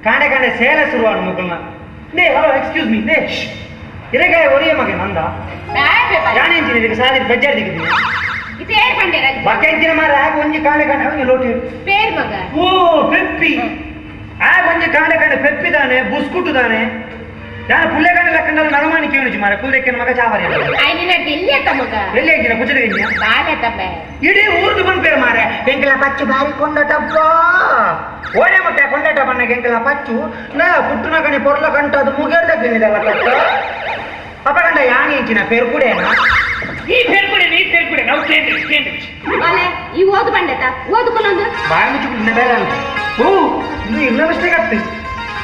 ಕಾಂಡೆ ಕಾಂಡೆ ಸೇಲ ಶುರುವಾಡು ಮಕ್ಕಳನ್ನ ನೇ ಹಲೋ ಎಕ್ಸ್ಕ್ಯೂಸ್ ಮೀ ನೇ ಇರಗಾಯ ಒರಿಯ ಮಗ ನಂದ ಯಾನೇಂಚಿನ ಇದಕ್ಕೆ ಸಾದಿರ ಬೆಜ್ಜಾರ್ ದಿಕ್ಕಿದ್ದೀನಿ ಇದು ಏರ್ ಬಂಡೆ ರಾಜ ಬಕೆಂಚಿನ ಮಾರ ಆಗ ಒಂಜಿ ಕಾಂಡೆ ಕಾಂಡೆ ಅವನಿಗೆ ಲೋಟಿ ಪೇರ್ ಮಗ ಓ ಪೆಪ್ಪಿ ಆಗ ಒಂಜಿ ಕಾಂಡೆ ಕಾಂಡೆ ಪೆಪ್ಪಿದಾನೆ ಬುಸ್ಕುಟ್ಟುದಾನೆ ಯಾರು ಪುಳ್ಳೆ ಕಾಂಡೆ ಲಕ್ಕಂಡಲ್ಲ ನರಮಾನಿ ಕೇಳಿಸಿ ಮಾರ ಕುಲ್ದೆಕ್ಕಿನ ಮಗ ಚಾವರಿ ಐನಿನ ಎಲ್ಲಿ ಅಂತ ಮಗ ಎಲ್ಲಿ ಆಗಿನ ಕುಚದಗಿನ ಬಾಲೆ ತಬ್ಬೆ ಇಡೀ ಊರ್ದು ಬಂದ್ಪೇರು ಮಾರೆ ಎಂಕಲ ಪಚ್ಚು ಬಾರಿ ಕೊಂಡಟಪ್ಪ ಓಡೆ ಮತ್ತೆ ಕೊಂಡಟ ಬಣ್ಣಗೆ ಎಂಕಲ ಪಚ್ಚು ನಾ ಪುಟ್ಟುನ ಕಣಿ ಪೊರ್ಲ ಕಂಟ ಅದು ಮುಗಿಯರ್ದಕ್ಕಿನಿದಲ್ಲ ಕಟ್ಟ ಅಪ್ಪ ಕಂಡ ಯಾನಿ ಇಂಚಿನ ಪೇರು ಕುಡೇನಾ ಈ ಪೇರು ಕುಡೆ ನಾವು ಕೇಂದ್ರ ಬಾಲೆ ಈ ಓದು ಬಂಡೆತ ಓದುಕೊಳ್ಳೊಂದು ಬಾಯಿ ಮುಚ್ಚಿಬಿಟ್ಟಿನ ಬೇರೆ ಅಂತ ಓ ಇದು ಇರ್ನ ಮಿಸ್ಟೇಕ್ ಆಗ್ತಿ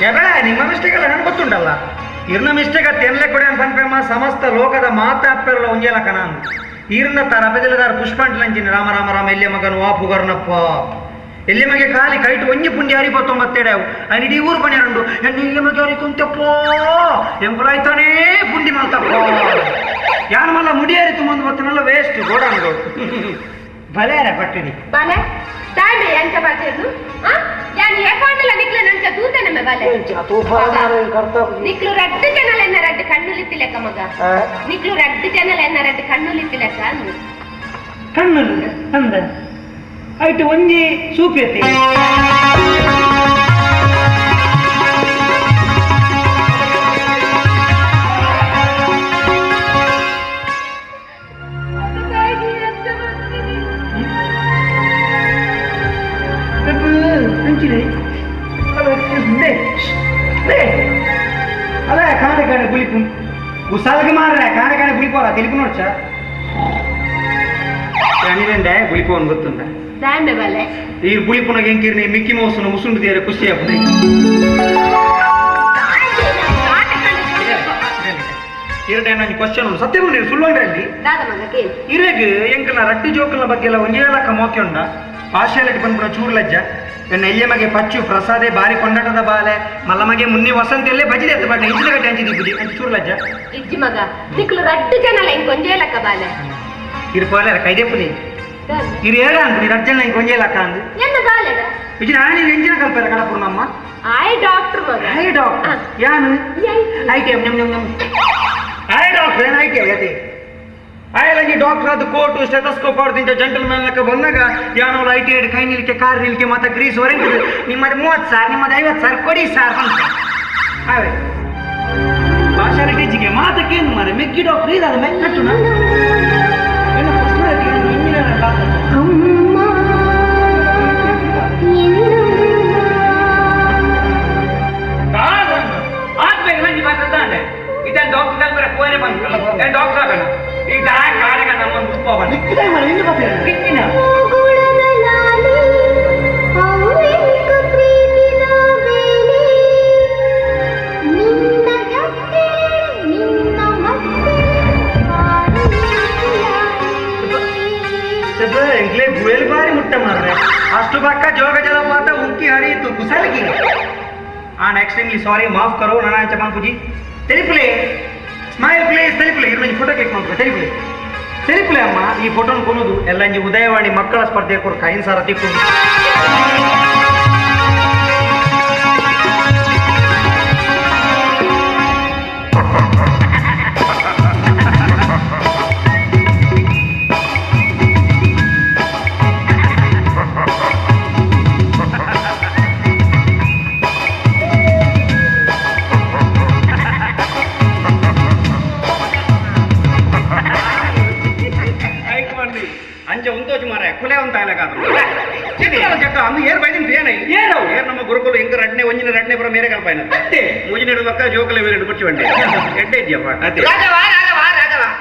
ಬೇಡ ನಿಮ್ಮ ಮಿಸ್ಟೇಕ್ ಅಲ್ಲ ನನ್ಗೆ ಗೊತ್ತುಂಟಲ್ಲ ಇರ್ನ ಮಿಸ್ಟೇಕ್ ಆಗ್ತಿ ಎನ್ಲೆ ಕೊಡೆ ಅಂತ ಪನ್ಪೇಮ ಸಮಸ್ತ ಲೋಕದ ಮಾತಾಪ್ಪಿರಲ್ಲ ಒಂಜೇಲ ಕಣ ಈರ್ನ ತರ ಅಪಜಲದಾರ ಪುಷ್ಪಾಂಟ್ಲಂಚಿನ ರಾಮ ರಾಮ ರಾಮ ಎಲ್ಲಿ ಮಗನು ವಾಪುಗರ್ನಪ್ಪ ಎಲ್ಲಿ ಮಗೆ ಖಾಲಿ ಕೈಟು ಒಂಜಿ ಪುಂಡಿ ಹರಿಪತ್ತೊಂಬತ್ತೆಡೆವು ಅನ್ ಇಡೀ ಊರು ಬಣ್ಣಿರಂಡು ಎನ್ನು ಇಲ್ಲಿ ಮಗೆ ಹರಿಕುಂತಪ್ಪ ಎಂಬುಲಾಯ್ತಾನೇ ಪುಂಡಿ ಮಾಲ್ತಪ್ಪ ಯಾನು ಮಲ್ಲ ಮುಡಿ ಹರಿತು ಮುಂದೆ ಬತ್ತನಲ್ಲ ವೇಸ್ಟ್ ಗೋಡಾನ್ಗಳು ಬಲೇರ ಪಟ್ಟಿಡಿ ಬಾಲೆ ತಾಯ್ಮೆ ಎಂತ ಬರ್ತಿರ್ದು ಯಾನ್ ಏಕಾಂಡಲ ನಿಕ್ಲು ನಂಚ ತೂತೆ ನಮ್ಮ ಬಾಲೆ ನಿಕ್ಲು ರಡ್ಡು ಜನಲ್ ಎನ್ನ ರಡ್ಡು ಕಣ್ಣುಲಿತ್ತಿಲೆಕ್ಕ ಮಗ ನಿಕ್ಲು ರಡ್ಡು ಜನಲ್ ಎನ್ನ ರಡ್ಡು ಕಣ್ಣುಲಿತ್ತಿಲೆಕ್ಕ ಅಂದು ಕಣ್ಣು ಅಂದ ಆಯ್ತು ಒಂಜಿ ಸೂಪ್ಯತೆ ಅಲ್ಲ ಕಾಣೆ ಕಾಣೆ ಪುಲಿಪು ಉಸಾಲ್ಗೆ ಮಾರ್ರೆ ಕಾಣೆ ಕಾಣೆ ಪುಲಿಪೋರ ತಿಳಿಪು ನೋಡ್ಚ ಅನಿರಂಡೆ ಪುಲಿಪೋನ್ ಗೊತ್ತುಂಟ ತಾಯ್ಮೆ ಬಾಲೆ ಈ ಪುಲಿಪುನಗ ಎಂಕಿರ್ನಿ ಮಿಕ್ಕಿ ಮೌಸ್ನ ಮುಸುಂಡು ದೇರೆ ಖುಷಿ ಆಗ್ತದೆ ಇರಡೆ ನಾನು ಕ್ವಶನ್ ಉಂಟು ಸತ್ಯ ಬಂದಿರಿ ಸುಳ್ಳುಂಡ್ರಲ್ಲಿ ಇರೆಗ್ ಎಂಕಲ ರಡ್ಡು ಜೋಕಲ್ನ ಬಗ್ಗೆ ಎಲ್ಲ ಒಂಜೇಲಕ್ಕ ಮೋಕೆ ಉಂಡ ಪಾರ್ಶಾಲಿಟಿ ಬಂದ್ಬಿಡ ಚೂರು ಲಜ್ಜ ಎನ್ನ ಎಲ್ಲಿ ಮಗೆ ಪಚ್ಚು ಪ್ರಸಾದೆ ಬಾರಿ ಕೊಂಡಾಟದ ಬಾಲೆ ಮಲ್ಲ ಮಗೆ ಮುನ್ನಿ ವಸಂತೆಯಲ್ಲೇ ಬಜಿದೆ ಎತ್ತ ಬಣ್ಣ ಇಂಚಿನ ಗಟ್ಟೆ ಹಂಚಿದಿ ಬುಜಿ ಅಂತ ಚೂರು ಲಜ್ಜ ಇಜ್ಜಿ ಮಗ ನಿಕ್ಲು ರಡ್ಡು ಜನಲ ಇಂಕ ಒಂಜೇಲಕ್ಕ ಬಾಲೆ ಇರ್ಪೋಲೆ ಕೈದೆ ಪುಲಿ ಇರು ಏಡ ಅಂದ್ರಿ ರಡ್ಜನ ಇಂಕ ಒಂಜೇಲಕ್ಕ ಅಂದು ಎಂತ ಬಾಲೆದ ಇಜ್ಜಿ ನಾನು ಎಂಜಿನ ಕಲ್ಪರ ಕಡಪುರ ನಮ್ಮ ಆಯ್ ಡಾಕ್ಟರ್ ಮಗ ಆಯ್ ಡಾಕ್ಟರ್ ಯಾನು ಐಟಿ ಎಂ ನಮ್ ನಮ್ ಆಯ್ ಡಾಕ್ಟರ್ ಏನು ಐಟಿ ಅದೇ ಆಯಲಂಗಿ ಡಾಕ್ಟರ್ ಅದು ಕೋಟು ಸ್ಟೆಥೋಸ್ಕೋಪ್ ಹೊಡೆದಿಂತ ಜಂಟಲ್ಮನ್ ಲೆಕ್ಕ ಬಂದಾಗ ಯಾನವ್ರು ಐಟಿ ಐಡ್ ಕೈ ನಿಲ್ಕೆ ಕಾರ್ ನಿಲ್ಕೆ ಮತ್ತೆ ಗ್ರೀಸ್ ಹೊರಗೆ ನಿಮ್ಮದು 30 ಸಾವಿರ ನಿಮ್ಮದು 50 ಸಾವಿರ ಕೊಡಿ ಸಾರ್ ಅಂತ ಅವೇ ಪಾರ್ಶಾಲಿಟಿಜಿಗೆ ಮಾತಕ್ಕೇನು ಮಾರೆ ಮೆಕ್ಕಿ ಡಾಕ್ಟರ್ ಇದಾದ ಮೆಕ್ಕಟ್ಟು ಏನು ಪರ್ಸನಾಲಿಟಿ ಇಂಜಿನಿಯರ್ ಅಲ್ಲ ಆಗ್ಬೇಕು ನಂಗೆ ಮಾತಾಡ್ತಾನೆ ಇದನ್ನು ಡಾಕ್ಟರ್ ಬರ ಕೋರೆ ಬಂದು ಡಾಕ್ಟರ್ ಆಗೋಣ ಈಗ ಕಾಡಿಗೆ ನಮ್ಮೊಂದು ಉಪ್ಪ ಬಂದು ಕಿಕ್ಕಿನ ಎಂಕ್ಲೆ ಗುಯಲ್ ಬಾರಿ ಮುಟ್ಟ ಮಾರ್ರೆ ಅಷ್ಟು ಪಕ್ಕ ಜೋಗ ಜಲಪಾತ ಉಂಕಿ ಹರಿಯಿತು ಕುಸಲಗಿ ಎಕ್ಸ್ಟ್ರೀಮ್ಲಿ ಸಾರಿ ಮಾಫ್ ಕರೋ ನನ್ನ ಚಮನ್ ಪುಜಿ ತೆಲಿಪ್ಲೆ ಸ್ಮೈಲ್ ಪ್ಲೇಸ್ ತೆಲಿಪ್ಲೆ ಇರೋ ಫೋಟೋ ಕ್ಲಿಕ್ ಮಾಡ್ಕೊ ತೆಲಿಪ್ಲೆ ಅಮ್ಮ ಈ ಫೋಟೋನ ಕೊನೋದು ಎಲ್ಲ ಇಂಜಿ ಉದಯವಾಣಿ ಮಕ್ಕಳ ಸ್ಪರ್ಧೆ ಕೊಡು ಕೈನ್ ಸಾರ ತಿಕ್ಕೊಂಡು ಕುಲೆ ಅಂತ ಏರ್ ಬೈದಿನ ಏರು ಏರ್ ನಮ್ಮ ಗುರುಕುಲು ಹೆಂಗ ರಡ್ನೆ ಒಂಜಿನ ರಡ್ನೆ ಬರೋ ಮೇರೆ ಕಲ್ಪಾಯಿನ ಮುಂಜಿನ ಹಿಡುವಕ್ಕ ಜೋಕಲೆ ಮೇಲೆ ಹಿಡ್ಕೊಚ್ಚಿ ಬಂಡೆ ಎಡ್ಡೆ ಇದೆಯಪ್ಪ ಅದೇ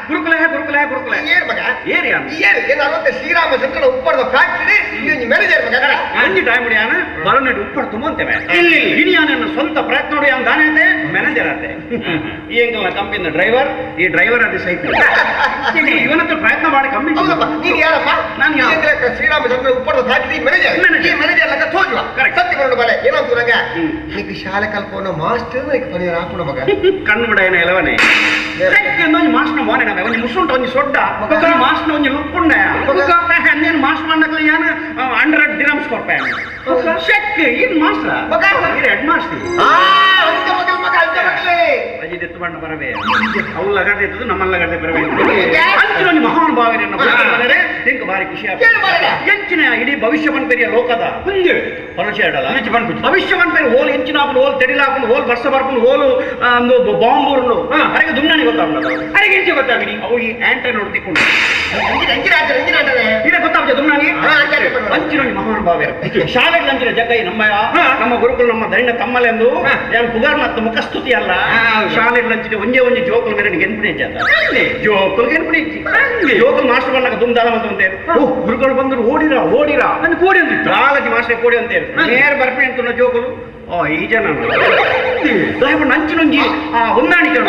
ಗುರುಕುಲ ಗುರುಕುಲ ಗುರುಕುಲ ಏರ್ ಮಗ ಏರಿ ಏರ್ ಏನು ಅವತ್ತೆ ಶ್ರೀರಾಮಚಂದ್ರನ ಉಪ್ಪರದ ಫ್ಯಾಕ್ಟರಿ ಇಲ್ಲಿ ಮ್ಯಾನೇಜರ್ ಮಗ ಅಂಜಿ ಟೈಮ್ ಯಾನ ಬರೋನೆಟ್ ಉಪ್ಪಡ ತುಂಬಂತೇವೆ ಇಲ್ಲಿ ಇನಿಯಾನ ಸ್ವಂತ ಪ್ರಯತ್ನ ನೋಡಿ ಅವ್ನು ದಾನೆ ಅಂತೆ ಮ್ಯಾನೇಜರ್ ಆತೆ ಈ ಎಂಕಲ್ನ ಕಂಪನಿಯ ಡ್ರೈವರ್ ಈ ಡ್ರೈವರ್ ಅದೇ ಸೈಕಲ್ ಇವನತ್ರ ಪ್ರಯತ್ನ ಮಾಡಿ ಕಂಪನಿ ನೀನು ಯಾರಪ್ಪ ನಾನು ಶ್ರೀರಾಮಚಂದ್ರ ಉಪ್ಪರದ ಫ್ಯಾಕ್ಟರಿ ಮ್ಯಾನೇಜರ್ ಲಕ್ಕ ತೋಜುವ ಸತ್ಯ ಬರೋಣ ಬಾಳೆ ಏನೋ ತೂರಂಗ ನೀನು ಶಾಲೆ ಕಲ್ಪೋನ ಮಾಸ್ಟರ್ ಪನಿಯರ್ ಹಾಕೋಣ ಮಗ ಕಣ್ಣು ಬಿಡ ಏನ ಎಲ್ಲವನೇ ಮಾಸ್ಟರ್ ಮಾರೆ ನಾವು ಒಂದು ಮುಸುಂಟ ಒಂದು ಸೊಡ್ಡ ಮಾಸ್ನ ಒಂದು ಲುಕ್ಕುಂಡ నేను ಮಾಸ್ ಮಾಡಕ್ಕೆ ಯಾನು 100 dirhams ಕೊಡ್ಪೆ ಚೆಕ್ ಇನ್ ಮಾಸ್ರ ಹೆಡ್ ಮಾಸ್ಟರ್ ಅಜಿತ್ ಎತ್ತು ಬಣ್ಣ ಬರಬೇ ಅವ್ಲ ಲಗಡೆ ಇತ್ತು ನಮ್ಮಲ್ಲ ಲಗಡೆ ಬರಬೇ ಅಂಚಿನ ಮಹಾನ್ ಭಾವನೆಯನ್ನು ಬಂದರೆ ನಿಂಗೆ ಭಾರಿ ಖುಷಿ ಆಗ್ತದೆ ಎಂಚಿನ ಇಡೀ ಭವಿಷ್ಯವನ್ನು ಪೆರಿಯ ಲೋಕದ ಪರಚೇಡಲ್ಲ ಭವಿಷ್ಯವನ್ನು ಪೆರಿ ಹೋಲ್ ಎಂಚಿನಾಪುಲು ಹೋಲ್ ತೆಡಿಲಾಪುಲು ಹೋಲ್ ವರ್ಷ ಬರ್ಪುಲು ಹೋಲು ಬಾಂಬೂರ್ಲು ಅರೆಗೆ ದುಮ್ನಾನಿ ಗೊತ್ತಾಗ್ತದೆ ಅರೆಗೆ ಎಂಚೆ ಗೊತ್ತಾಗಲಿ ಅವು ಈ ಆಂಟೆ ನೋಡ್ತಿಕೊಂಡು ಇದೇ ಗೊತ್ತಾಗ್ತದೆ ದುಮ್ನಾನಿ ಅಂಚಿನ ಮಹಾನ್ ಭಾವ ಶಾಲೆಗೆ ಅಂಚಿನ ಜಗ್ಗೈ ನಮ್ಮ ಗುರುಗಳು ನಮ್ಮ ದಂಡ ತಮ್ಮಲೆಂದು ನಾನು ಪುಗಾರ್ನತ್ತ ಮುಖಸ್ತುತಿ ಅಲ್ಲ ಶಾಲೆಗೆ ಅಂಚಿನ ಒಂದೇ ಜೋಕುಲು ಮೇಲೆ ಗೆನ್ಪುಣಿ ಜೋಕುಲು ಗೆನ್ಪುಣಿ ಜೋಕುಲು ಮಾಸ್ಟರ್ ಬಂದಾಗ ದುಮ್ದಾಲ ಅಂತ ಗುರುಗಳು ಬಂದರು ಓಡಿರಾ ನನ್ನ ಕೋಡಿ ಅಂತಿತ್ತು ನಾಲ್ಕು ಮಾಸ್ಟರ್ ಕೋಡಿ ಅಂತೇಳಿ ನೇರ ಬರ್ಪಿ ಅಂటున్న ಜೋಕುಲು ಈ ಜನ ನಂಚಿನೊಂಜಿ ಹೊಂದಾಣಿಕೆ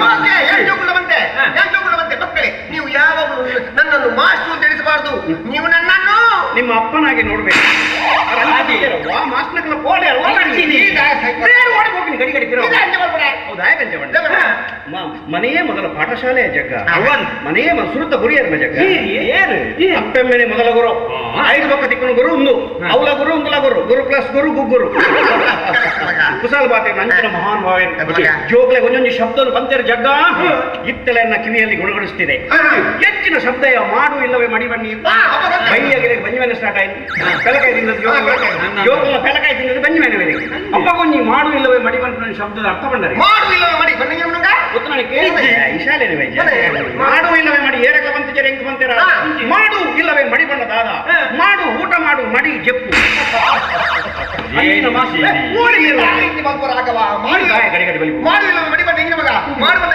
ಮಕ್ಕಳೇ ನೀವು ಯಾವಾಗಲೂ ನನ್ನನ್ನು ಮಾಸ್ಟರ್ ಅಂತ ತಿಳಿಸಬಾರ್ದು ನೀವು ನನ್ನನ್ನು ನಿಮ್ಮ ಅಪ್ಪನಾಗಿ ನೋಡ್ಬೇಕು ಮನೆಯೇ ಮೊದಲ ಪಾಠಶಾಲೆಯ ಜಗ್ಗ ಮನೆಯೇ ಸುರುತ್ತ ಗುರಿಯರ್ನ ಜಗ್ಗ ಅಪ್ಪೆಮ್ಮೆನೆ ಮೊದಲ ಗುರು 5 ಪಕ್ಕ ತಿಕ್ಕನ ಗುರು ಒಂದು ಅವಲ ಗುರು ಒಂದಲ ಗುರು ಗುರು ಪ್ಲಸ್ ಗುರು ಗುಗ್ಗುರು ಕುಶಾಲ ಬಾತೆ ನಂಚಿನ ಮಹಾನ್ ಭಾವ ಜೋಗ್ಲೆ ಒಂದೊಂದು ಶಬ್ದವನ್ನು ಬಂತೇರು ಜಗ್ಗ ಇತ್ತಲೆಯನ್ನ ಕಿವಿಯಲ್ಲಿ ಗುಣಗೊಳಿಸ್ತಿದೆ ಹೆಚ್ಚಿನ ಶಬ್ದ ಮಾಡು ಇಲ್ಲವೇ ಮಡಿ ಬನ್ನಿ ಬೈಯಾಗಿರೆ ಬಂಜಿಮೇನೆ ಸ್ಟಾರ್ಟ್ ಆಯ್ತು ಬೆಳಕಾಯಿ ತಿನ್ನೋದು ಜೋಗಲ್ಲ ಬೆಳಕಾಯಿ ತಿನ್ನೋದು ಬಂಜಿಮೇನೆ ಅಪ್ಪಗೊಂಜಿ ಮಾಡು ಇಲ್ಲವೇ ಮಡಿ ಬಂದ ಶಬ್ದದ ಅರ್ಥ ಬಂದರೆ ಮಾಡು ಇಲ್ಲವೇ ಮಡಿ ಗೊತ್ತು ನನಗೆ ಕೇಳಿದೆ ಇಶಾಲೇನೆ ಮಾಡು ಇಲ್ಲವೇ ಮಡಿ ಏರಕ್ಕೆ ಬಂತಿದ್ದಾರೆ ಹೆಂಗ್ ಬಂತೀರ ಮಾಡು ಇಲ್ಲವೇ ಮಡಿ ಬಣ್ಣ ದಾದ ಮಾಡು ಊಟ ಮಾಡು ಮಡಿ ಜಪ್ಪು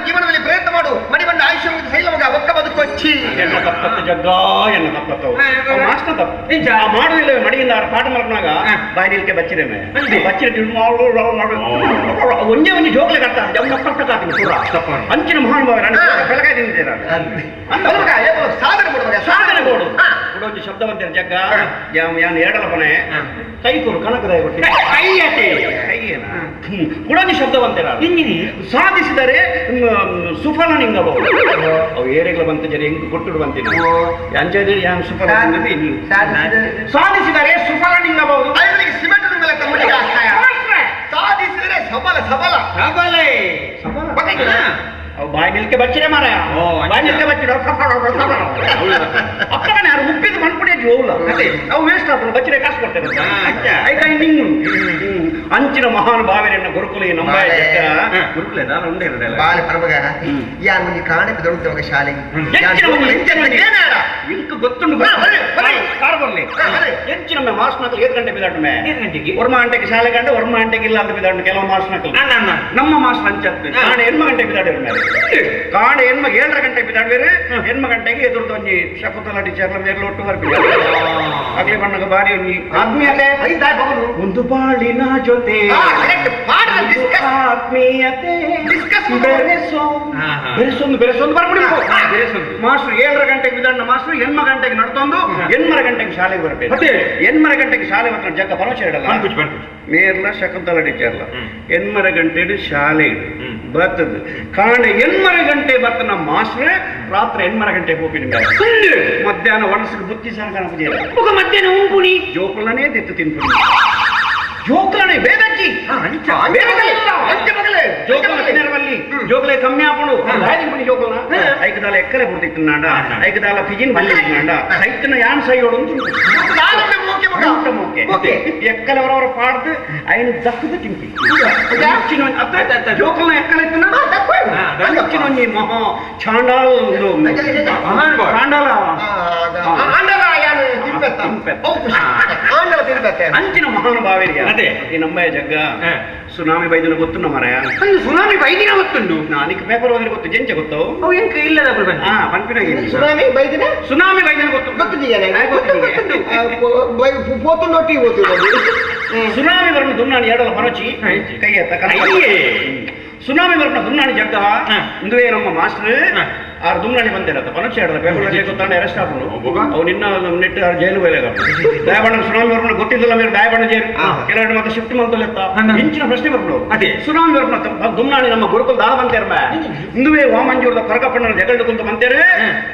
ಜೀವನದಲ್ಲಿ ಪ್ರಯತ್ನ ಮಾಡು ಮಡಿ ಬಂದ ಆಯುಷ್ಯ ಶೈಲ ಮಗ ಒಕ್ಕ ಬದುಕೊಚ್ಚಿ ಎನ್ನ ತಪ್ಪತ್ತು ಜಗ್ಗ ಎನ್ನ ತಪ್ಪತ್ತವು ಮಾಸ್ಟರ್ ತಪ್ಪು ಮಾಡು ಇಲ್ಲವೇ ಮಡಿಯಿಂದ ಪಾಠ ಮಾಡ್ಕೊಂಡಾಗ ಬಾಯಿಲಿಕ್ಕೆ ಬಚ್ಚಿದೆ ಬಚ್ಚಿರ ಒಂದೇ ಜೋಕ್ಲೆ ಕಟ್ಟ ಅಂಚಿನ ಮಹಾನ್ ಭಾವ ಬೆಳಕಾಯಿ ತಿಂದಿದ್ದೀರ ಸಾಧನೆ ಕೊಡು ಕೊಡೊಂದು ಶಬ್ದವಂತರ ಜಗ್ಗ ಯಾನ್ ಎರಡಲ ಕೊನೆ ಕೈಕೂರು ಕನಕದಾಯ ಕೊಟ್ಟಿ ಕೈಯೇನ ಕುಡೊಂದು ಶಬ್ದವಂತರ ಸಾಧಿಸಿದರೆ ಸುಫಲ ನಿಂಗಬಹುದು ಅವು ಏರೆಗಳ ಬಂತ ಜರಿ ಹೆಂಗ್ ಕೊಟ್ಟು ಬಂತೀನಿ ಅಂಚೆ ಯಾನ್ ಸುಫಲ ಸಾಧಿಸಿದರೆ ಸುಫಲ ನಿಂಗಬಹುದು ಸಿಮೆಂಟ್ ಸಾಧಿಸಿದರೆ ಸಬಲ ಸಬಲ ಸಬಲೇ ಬಾಯಿ ನಿಲ್ಕೆ ಬಚ್ಚಿದೆ ಮಾರ ಬಾಯಿ ನಿಲ್ಕೆ ಬಚ್ಚಿಡ ಅಪ್ಪನೇ ಯಾರು ಉಪ್ಪಿದ್ದು ಮಣ್ಪುಡಿ ಹೋಗ್ಲ ನಾವು ವೇಸ್ಟ್ ಆಗ್ತದೆ ಬಚ್ಚಿದೆ ಕಾಸು ಕೊಡ್ತೇವೆ ಅಂಚಿನ ಮಹಾನ್ ಭಾವನೆಯನ್ನ ಗುರುಕುಲ ನಮ್ಮ ಗುರುಕುಲ ಒಂದೇ ಬಾಲ ಪರಮಗ ಯಾರು ನೀ ಕಾಣೆ ದೊಡ್ಡ ಶಾಲೆಗೆ ಇಂಕು ಗೊತ್ತುಂಡು ಕಾರ್ ಬರ್ಲಿ ಹೆಚ್ಚಿನ ಮಾರ್ಕ್ಸ್ ಮಕ್ಕಳು 7 ಗಂಟೆ ಬಿದ್ದಾಟ ವರ್ಮ ಗಂಟೆಗೆ ಶಾಲೆ ಗಂಟೆ ವರ್ಮ ಗಂಟೆಗೆ ಇಲ್ಲ ಅಂತ ಬಿದ್ದಾಟ ಕೆಲವು ಮಾರ್ಕ್ಸ್ ಮಕ್ಕಳು ನಮ್ಮ ಮಾರ್ಕ್ಸ್ ಅಂಚತ್ತೆ ಕಾಣೆ ಹೆಣ್ಮ ಗಂಟೆ ಬಿದ್ದಾಡಿರ ಕಾಣೆ ಹೆಣ್ಮ 7 ಗಂಟೆ ಬಿದ್ದಾಡ್ಬೇರೆ ಹೆಣ್ಮ ಗಂಟೆಗೆ ಎದುರ್ದು ಒಂಜಿ ಶಕುಂತಲಾ ಟೀಚರ್ಲ ಮೇಲೆ ಒಟ್ಟು ಬರ್ಬಿಡ ಆಗ್ಲೇ ಬಣ್ಣಗ ಬಾರಿ ಒಂಜಿ ಆತ್ಮೀಯತೆ ಒಂದು ಬಾಳಿನ ಜೊತೆ ಆತ್ಮೀಯತೆ ಬೆರೆಸೊಂದು ಬರ್ಬಿಡ್ಬೇಕು ಮಾಸ್ಟರ್ 7 ಗಂಟೆಗೆ ಬಿದ್ದಾಡ ಮಾಸ್ಟರ್ ಹೆಣ್ಮ ಗಂಟೆಗೆ ನಡ್ತೊಂದು 8 ಗಂಟೆಗೆ ಶಾಲೆಗೆ ಬರ್ಬೇಕು 8 ಗಂಟೆಗೆ ಶಾಲೆ ಬರ್ತಾನೆ ಜಗ್ಗ ಪರವಶ ಇಡಲ್ಲ ಮೇರ್ಲ ಶಕುಂತಲಾ ಟೀಚರ್ಲ 8 ಗಂಟೆ ಶಾಲೆ ಬರ್ತದೆ ಕಾರಣ 8 ಗಂಟೆ ಬರ್ತಾನ ಮಾಸ್ಟ್ರೆ ರಾತ್ರಿ 8 ಗಂಟೆಗೆ ಹೋಗಿ ಮಧ್ಯಾಹ್ನ ಒಣಸಿಗೆ ಬುತ್ತಿ ಸಾರ್ಗಾನ ಮಧ್ಯಾಹ್ನ ಉಂಪುಣಿ ಜೋಕುಲನೇ ತೆತ್ತು ತಿನ್ಪುಣಿ ಜೋಕುಲನೇ ಬೇದಜ್ಜಿ ಜೋಕುಲೆ ಕಮ್ಮಿ ಆಪುಡು ರಾಜಿಂಪುಣಿ ಜೋಕುಲ ಐಕದಾಲ ಎಕ್ಕಲೆ ಬಿಡ್ತಿತ್ತು ಐಕದಾಲ ಪಿಜಿನ್ ಬಂದಿದ್ದ ಸೈತನ ಯಾನ್ ಸೈಯೋಡು ಎಕ್ಕಲವರವರ ಪಾಡ್ದು ఆయన దక్కుదు తింపి జోకుల ఎక్కలెత్తున దక్కినొని మహా చాండాల ಅಂಚಿನ ಮಹಾನುಭಾವರಿಗೆ ಅದೇ ಈ ನಮ್ಮಯ್ಯ ಜಗ್ಗ ಸುನಾಮಿ ಬೈದಿನ ಗೊತ್ತು ಮರಯ ಸುನಾಮಿ ಬೈದಿನ ಗೊತ್ತುಂಡು ನಾನಿಕ್ ಪೇಪರ್ ಓದಿನ ಗೊತ್ತು ಜಂಚ ಗೊತ್ತು ಅವು ಎಂಕ ಇಲ್ಲದ ಪಂಪಿನಾಗಿ ಸುನಾಮಿ ಬೈದಿನ ಗೊತ್ತು ಪೋತುಂಡೊಟ್ಟಿ ಸುನಾಮಿ ಬರಣ ದುನ್ನಾಣಿ ಎರಡಲ ಪರಚಿ ಕೈ ಎತ್ತ ಸುನಾಮಿ ಬರಣ ದುನ್ನಾಣಿ ಜಗ್ಗ ಇಂದುವೇ ನಮ್ಮ ಮಾಸ್ಟರ್ ಆರು ದುಮ್ನಾಣಿ ಬಂದಿರತ್ತ ಪನಕ್ಷ ಹೇಳ್ದ ಪೇಪರ್ ಗೊತ್ತಾನೆ ಅರೆಸ್ಟ್ ಆಗ್ಬೋದು ಅವ್ನು ಇನ್ನ ನೆಟ್ಟು ಜೈಲು ಬೇಲೆಗ ದಯಬಣ್ಣ ಸುನಾಮಿ ಅವ್ರನ್ನ ಗೊತ್ತಿದ್ದಿಲ್ಲ ಮೇಲೆ ದಯಬಣ್ಣ ಜೈಲು ಕೆಲವರು ಮತ್ತೆ ಶಿಫ್ಟ್ ಮಾಡ್ತಲೆತ್ತ ಇಂಚಿನ ಪ್ರಶ್ನೆ ಬರ್ಬೋದು ಅದೇ ಸುನಾಮಿ ಅವ್ರನ್ನ ದುಮ್ನಾಣಿ ನಮ್ಮ ಗುರುಕುಲ್ ದಾಳ ಬಂತೇರ್ಮ ಇಂದುವೇ ವಾಮಂಜೂರ್ದ ಕೊರಗಪ್ಪಣ್ಣ ಜಗಳ್ದು ಕುಂತ ಬಂತೇರೆ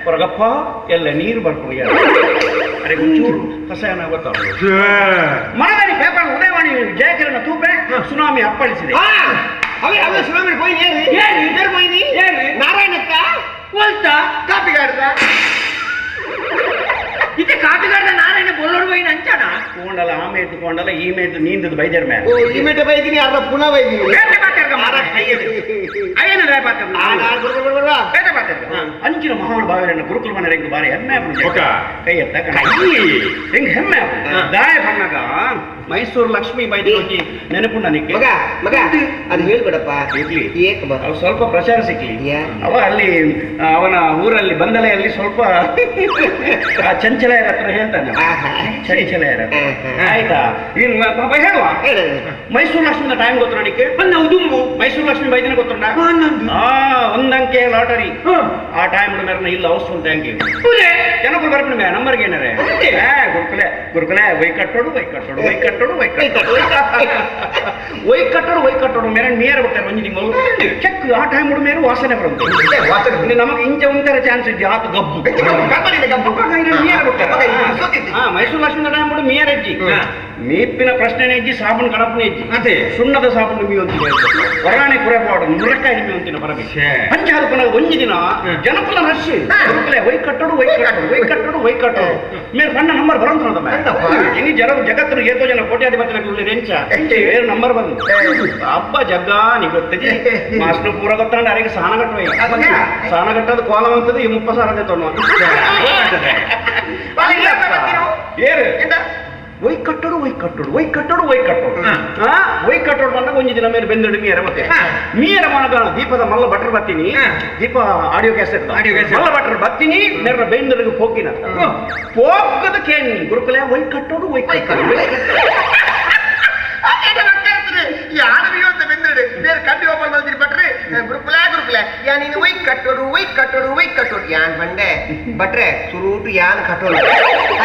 ಕೊರಗಪ್ಪ ಎಲ್ಲ ನೀರು ಬರ್ಕೊಂಡು ಅರೆ ಒಂಚೂರು ಕಸಾಯನ ಗೊತ್ತಾಗ ಮರದಲ್ಲಿ ಪೇಪರ್ ಉದಯವಾಣಿ ಜಯಕಿರಣ ತೂಪೆ ಸುನಾಮಿ ಅಪ್ಪಳಿಸಿದೆ ಅವೇ ಸುನಾಮಿ పోయి నారాయణక్క పోల్తా కాపీగాడుతా ఇది కాటుగాడ నారాయణ బొల్లడు పోయిన అంచాడా కోండల ఆమె ఎత్తుకోండల ఈమె ఎత్తు నీందది బయదేరు మే ఓ ఈమెట బయదిని అర్ర పునా బయదిని ಬೇಟ ಮಾತಾಡ್ಕ ಮಾರಾಟ ಅಯ್ಯನ ರಾಯ ಬೇಟ ಮಾತಾಡ್ಕ ಅಂಚಿನ ಮಹಾನುಭಾವರನ್ನ ಗುರುಕುಲ ಮನೆ ರೆಂಗ್ ಬಾರಿ ಹೆಮ್ಮೆ ಕೈ ಎತ್ತ ಹೆಂಗ್ ಹೆಮ್ಮೆ ದಾಯ ಬಂದಾಗ ಮೈಸೂರು ಲಕ್ಷ್ಮೀ ಬೈದಿ ಹೋಗಿ ನೆನಪುಂಡ ನಿಕ್ಕೆ ಮಗ ಅದು ಹೇಳ್ಬೇಡಪ್ಪ ಇರ್ಲಿ ಏಕ ಬಾ ಅವ್ ಸ್ವಲ್ಪ ಪ್ರಚಾರ ಸಿಕ್ಲಿ ಅವ ಅಲ್ಲಿ ಅವನ ಊರಲ್ಲಿ ಬಂದಲೆಯಲ್ಲಿ ಸ್ವಲ್ಪ ಚಂಚಲೆಯರ ಹತ್ರ ಹೇಳ್ತಾನೆ ಚಂಚಲೆಯರ ಆಯ್ತಾ ಇನ್ ಹೇಳುವ ಮೈಸೂರು ಲಕ್ಷ್ಮಿ ಟೈಮ್ ಗೊತ್ತ ನಿಕ್ಕೆ ಮೈಸೂರು ಲಕ್ಷ್ಮಿ ಬೈದಿನ ಗೊತ್ತುಂಡ ಒಂದಂಕೆ ಲಾಟರಿ ಆ ಟೈಮ್ ಮೇರೆ ಇಲ್ಲ ಹೌಸ್ಫುಲ್ ಥ್ಯಾಂಕ್ ಯು ಜನಗಳು ಬರ್ಬಿಡ ಮೇ ನಂಬರ್ಗೆ ಏನಾರೆ ಗುರುಕುಲೆ ವೈಕಟ್ಟೋಡು ಮೇರೆ ಮೇರೆ ಬರ್ತಾರೆ ಮಂಜಿ ತಿಂಗಳು ಚೆಕ್ ಆ ಟೈಮ್ ಮೇರೆ ವಾಸನೆ ಬರುತ್ತೆ ನಮಗೆ ಇಂಚ ಒಂಥರ ಚಾನ್ಸ್ ಇದ್ದೆ ಆತ ಗಬ್ಬು ಮೈಸೂರು ಲಕ್ಷ್ಮಿ ಟೈಮ್ ಮೇರೆ ಅಜ್ಜಿ ಮೇಪಿನ ಪ್ರಶ್ನೆ ಅಜ್ಜಿ ಸಾಬೂನ್ ಕಡಪನೆ ಅಜ್ಜಿ ಅದೇ ಸುಣ್ಣದ ಸಾಬೂನು ಮೀವಂತೀನಿ ಹೊರಾಣೆ ಕುರೆಪಾಡು ಮುರಕಾಯಿ ಮೀವಂತಿನ ಬರಬೇಕು ಪಂಚಾದ ಪುನಃ ಒಂಜಿ ದಿನ ಜನಪದ ರಶ್ ವೈಕಟ್ಟೋಡು ಮೇರೆ ಸಣ್ಣ ನಂಬರ್ ಬರಂತ ಇನಿ ಜಗತ್ತಿನ ಏತೋ ಜನ ಕೋಟ್ಯಾಧಿಪತಿ ರೆಂಚ ಬೇರೆ ನಂಬರ್ ಬಂದು ಹಬ್ಬ ಜಗ್ಗ ನಿಗೊತ್ತಿದೆ ಮಾಸ್ಟರ್ ಪೂರ ಗೊತ್ತಾಂಡ ಅರೆಗೆ ಸಾನ ಕಟ್ಟೋದು ಕೋಲವಂತದ್ದು ಈ 30,000 ತೊಗೊಂಡು ವೈಕಟ್ಟೋಡು ಬಂದಾಗ ಒಂಜಿ ದಿನ ಮೇಲೆ ಬೆಂದಡಿ ಮೀರ ಮತ್ತೆ ಮೀರ ಮಾಡದ ದೀಪದ ಮಲ್ಲ ಭಟ್ರು ಬರ್ತೀನಿ ದೀಪ ಆಡಿಯೋ ಕ್ಯಾಸೆಟ್ ಮಲ್ಲ ಭಟ್ರು ಬರ್ತೀನಿ ಮೇರ ಬೆಂದಡಿಗೆ ಹೋಗಿನ ಹೋಗದ ಕೇಳಿ ಗುರುಕುಲೆ ವೈಕಟ್ಟೋಡು ಯಾರು ಬೆಂದ್ರೆ ಬೇರೆ ಕಡ್ಡಿ ಓಪನ್ ಮಾಡ್ತೀರಿ ಬಟ್ರೆ ಗುರುಕುಲೆ ಯಾ ನೀನು ವೈಕಟ್ಟೋಡು ಯಾನ್ ಬಂಡೆ ಬಟ್ರೆ ಸುರೂಟು ಯಾನ್ ಕಟ್ಟೋಡು